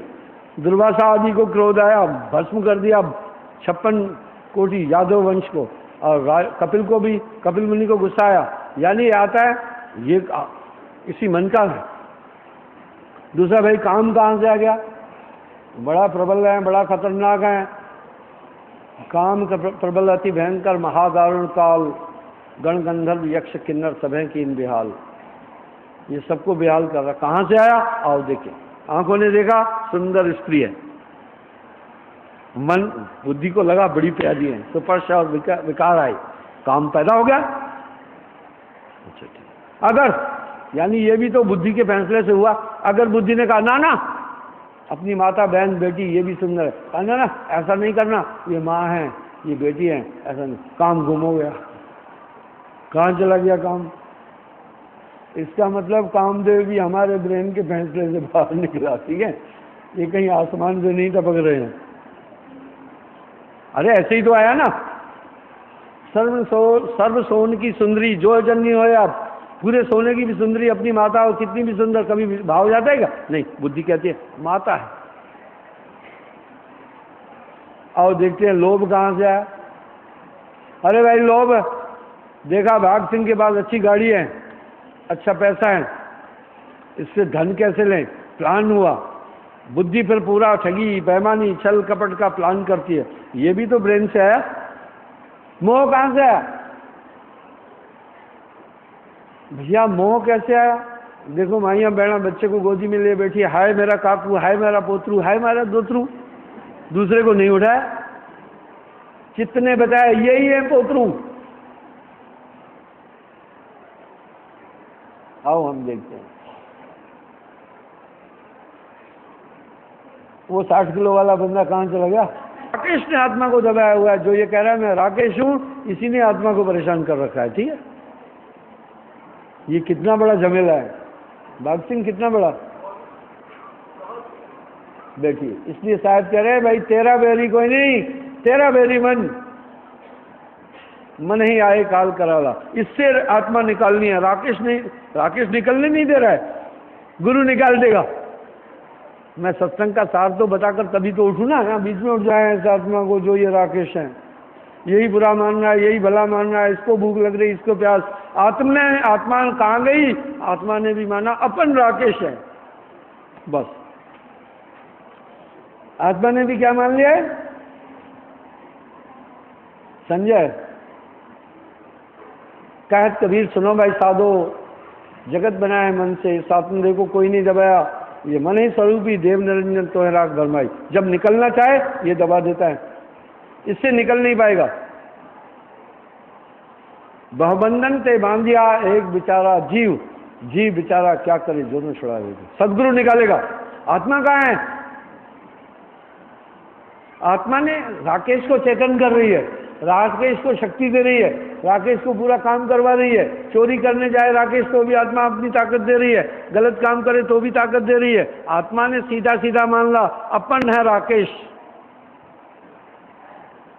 दुर्वासा आदि को क्रोध आया, भस्म कर दिया 56 कोटि यादव वंश को, और कपिल को भी, कपिल मुनि को गुस्सा आया। यानी आता है ये इसी मन का है। दूसरा भाई काम कहाँ से आ गया? बड़ा प्रबल है, बड़ा खतरनाक है। काम का प्रबल अति भयंकर महादारुण काल, गण गंधर्व यक्ष किन्नर सभे की इन बेहाल। ये सबको बेहाल कर रहा। कहाँ से आया? आओ देखें। आंखों ने देखा सुंदर स्त्री है, मन बुद्धि को लगा बड़ी प्यारी है, तो स्पर्श और विकार आए, काम पैदा हो गया। अच्छा ठीक। अगर यानी ये भी तो बुद्धि के फैसले से हुआ। अगर बुद्धि ने कहा ना ना अपनी माता बहन बेटी ये भी सुंदर है, कहा ना ना ऐसा नहीं करना, ये माँ है ये बेटी है, ऐसा नहीं, काम गुम हो गया। कहाँ चला गया काम? इसका मतलब कामदेव भी हमारे ब्रेन के फैसले से बाहर निकला। ठीक है, ये कहीं आसमान से नहीं टपक रहे हैं। अरे ऐसे ही तो आया ना, सर्व सोन की सुंदरी जो जन्नी हो आप, पूरे सोने की भी सुंदरी अपनी माता हो, कितनी भी सुंदर, कभी भाव जाता है क्या? नहीं, बुद्धि कहती है माता है। और देखते हैं लोभ कहाँ से आया। अरे भाई लोभ, देखा भाग सिंह के पास अच्छी गाड़ी है, अच्छा पैसा है, इससे धन कैसे लें, प्लान हुआ। बुद्धि फिर पूरा ठगी बेईमानी छल कपट का प्लान करती है। ये भी तो ब्रेन से आया। मोह कहाँ से आया भैया? मोह कैसे आया? देखो माइया बहना बच्चे को गोदी में ले बैठी, हाय मेरा काकू, हाय मेरा पोतरू, हाय मेरा दोतरू, दूसरे को नहीं उठाया। कितने बताया यही है पोतरू। आओ हम देखते हैं। वो 60 किलो वाला बंदा कहाँ चला गया? राकेश ने आत्मा को दबाया हुआ है। जो ये कह रहा है मैं राकेश हूं, इसी ने आत्मा को परेशान कर रखा है। ठीक है, ये कितना बड़ा झमेला है। भाग सिंह कितना बड़ा। देखिए, इसलिए साहब कह रहे हैं भाई तेरा बैरी कोई नहीं, तेरा बैरी मन, मन ही आए काल कराला। इससे आत्मा निकालनी है। राकेश निकलने नहीं दे रहा है, गुरु निकाल देगा। मैं सत्संग का सार तो बताकर तभी तो उठू ना, यहाँ बीच में उठ जाए इस आत्मा को जो ये राकेश है, यही बुरा मान रहा है, यही भला मान रहा है, इसको भूख लग रही, इसको प्यास। आत्मा कहाँ गई? आत्मा ने भी माना अपन राकेश है, बस। आत्मा ने भी क्या मान लिया है? संजय कहत कबीर सुनो भाई साधो, जगत बनाया है मन से, इस आत्मदेव को कोई नहीं दबाया। ये मन ही स्वरूपी देव निरंजन तो है राग भरमाई। जब निकलना चाहे ये दबा देता है, इससे निकल नहीं पाएगा। बहुबंधन ते बांधिया एक बेचारा जीव, जीव बेचारा क्या करे दोनों छुड़ा देगा। सदगुरु निकालेगा। आत्मा कहाँ है? आत्मा ने राकेश को चेतन कर रही है, राकेश को शक्ति दे रही है, राकेश को पूरा काम करवा रही है। चोरी करने जाए राकेश तो भी आत्मा अपनी ताकत दे रही है, गलत काम करे तो भी ताकत दे रही है। आत्मा ने सीधा सीधा मान ला अपन है राकेश।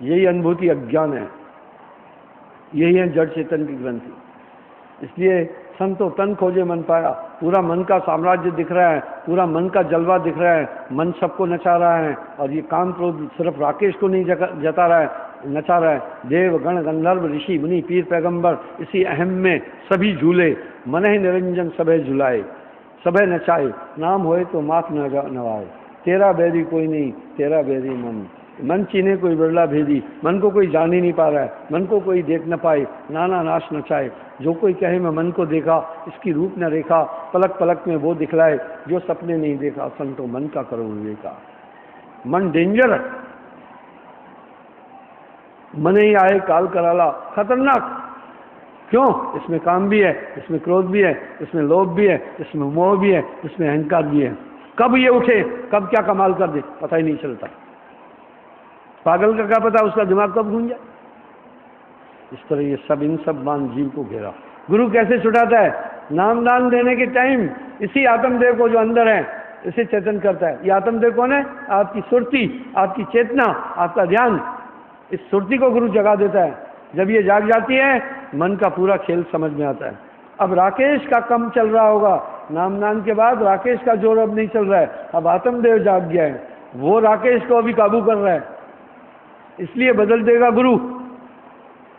यही अनुभूति अज्ञान है, यही है जड़ चेतन की ग्रंथि। इसलिए संतो तन खोजे मन पाया। पूरा मन का साम्राज्य दिख रहा है, पूरा मन का जलवा दिख रहा है, मन सबको नचा रहा है। और ये काम क्रोध सिर्फ राकेश को नहीं जता रहा है, नचा रहा है। देव गण गंधर्व ऋषि मुनि पीर पैगंबर इसी अहम में सभी झूले। मन ही निरंजन सभे झुलाए, सभे नचाए, नाम होए तो माथ नवाए। तेरा बैरी कोई नहीं, तेरा बैरी मन। मन चीने कोई बिरला भेदी। मन को कोई जान ही नहीं पा रहा है, मन को कोई देख न पाए, नाना नाश नचाए। जो कोई कहे मैं मन को देखा, इसकी रूप न रेखा, पलक पलक में वो दिखलाए जो सपने नहीं देखा। संतो मन का करो विवेका। मन डेंजर है, मन ही आए काल कराला, खतरनाक। क्यों? इसमें काम भी है, इसमें क्रोध भी है, इसमें लोभ भी है, इसमें मोह भी है, इसमें अहंकार भी है। कब ये उठे, कब क्या कमाल कर दे, पता ही नहीं चलता। पागल का क्या पता उसका दिमाग कब घूम जाए। इस तरह ये सब इन सब मान जीव को घेरा। गुरु कैसे छुटाता है? नाम दान देने के टाइम इसी आत्मदेव को जो अंदर है इसे चेतन करता है। ये आत्मदेव कौन है? आपकी सुरती, आपकी चेतना, आपका ध्यान। इस सुरती को गुरु जगा देता है। जब ये जाग जाती है मन का पूरा खेल समझ में आता है। अब राकेश का कम चल रहा होगा, नामदान के बाद राकेश का जोर अब नहीं चल रहा है, अब आत्मदेव जाग गया है, वो राकेश को अभी काबू कर रहा है, इसलिए बदल देगा गुरु।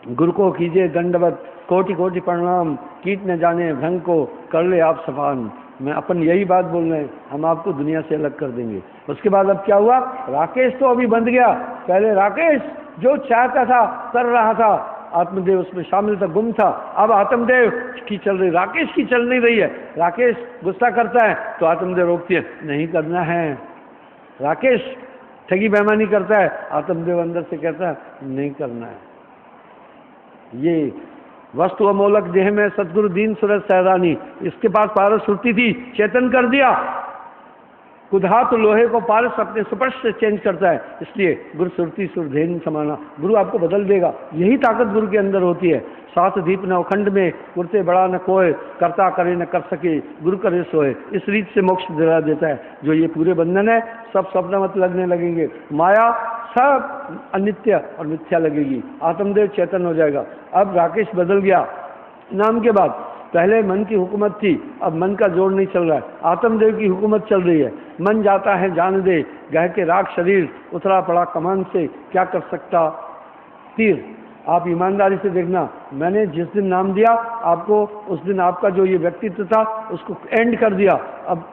गुरु को कीजिए दंडवत, कोटि कोटि प्रणाम, कीट न जाने भ्रंग को कर ले आप सफान। मैं अपन यही बात बोल रहे हैं, हम आपको दुनिया से अलग कर देंगे। उसके बाद अब क्या हुआ, राकेश तो अभी बंध गया। पहले राकेश जो चाहता था कर रहा था, आत्मदेव उसमें शामिल था, गुम था। अब आत्मदेव की चल रही, राकेश की चल नहीं रही है। राकेश गुस्सा करता है तो आत्मदेव रोकती है, नहीं करना है। राकेश ठगी बेईमानी करता है, आत्मदेव अंदर से कहता है नहीं करना है। ये वस्तु अमोलक देह में सतगुरु दीन सूरज सहरानी, इसके पास पारस सुरती थी, चेतन कर दिया। कुधा तो लोहे को पारस अपने स्पर्श से चेंज करता है, इसलिए गुरु सुरती सुरधेन समाना, गुरु आपको बदल देगा। यही ताकत गुरु के अंदर होती है। सात दीप न अखंड में, गुरते बड़ा न कोय, करता करे न कर सके, गुरु करे सोए। इस रीत से मोक्ष दिला देता है। जो ये पूरे बंधन है सब स्वप्न मत लगने लगेंगे, माया सब अनित्य और मिथ्या लगेगी, आत्मदेव चेतन हो जाएगा। अब राकेश बदल गया नाम के बाद। पहले मन की हुकूमत थी, अब मन का जोर नहीं चल रहा है, आत्मदेव की हुकूमत चल रही है। मन जाता है जान दे, गह के राख शरीर, उतरा पड़ा कमान से, क्या कर सकता तीर। आप ईमानदारी से देखना, मैंने जिस दिन नाम दिया आपको, उस दिन आपका जो ये व्यक्तित्व था उसको एंड कर दिया। अब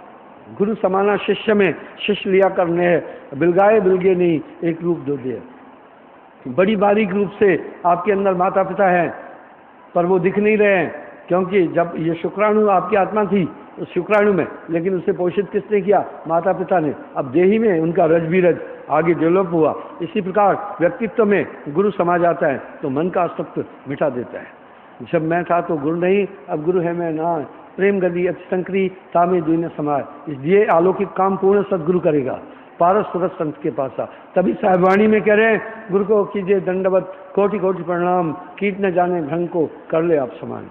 गुरु समाना शिष्य में, शिष्य लिया करने है, बिलगाए बिलगे नहीं, एक रूप दो दिए। बड़ी बारीक रूप से आपके अंदर माता पिता हैं, पर वो दिख नहीं रहे हैं, क्योंकि जब ये शुक्राणु आपकी आत्मा थी उस शुक्राणु में, लेकिन उसे पोषित किसने किया, माता पिता ने। अब देही में उनका रज भी रज आगे डेवलप हुआ। इसी प्रकार व्यक्तित्व में गुरु समा जाता है तो मन का अस्तित्व मिटा देता है। जब मैं था तो गुरु नहीं, अब गुरु है मैं ना, प्रेम गति अति संकरी तामे दुने समाय। इसलिए अलौकिक काम पूर्ण सदगुरु करेगा। पारस सूरज संत के पास आ, तभी साहिबवाणी में कह रहे हैं, गुरु को कीजिए दंडवत, कोटि कोटि प्रणाम, कीट न जाने भ्रंग को कर ले आप समान।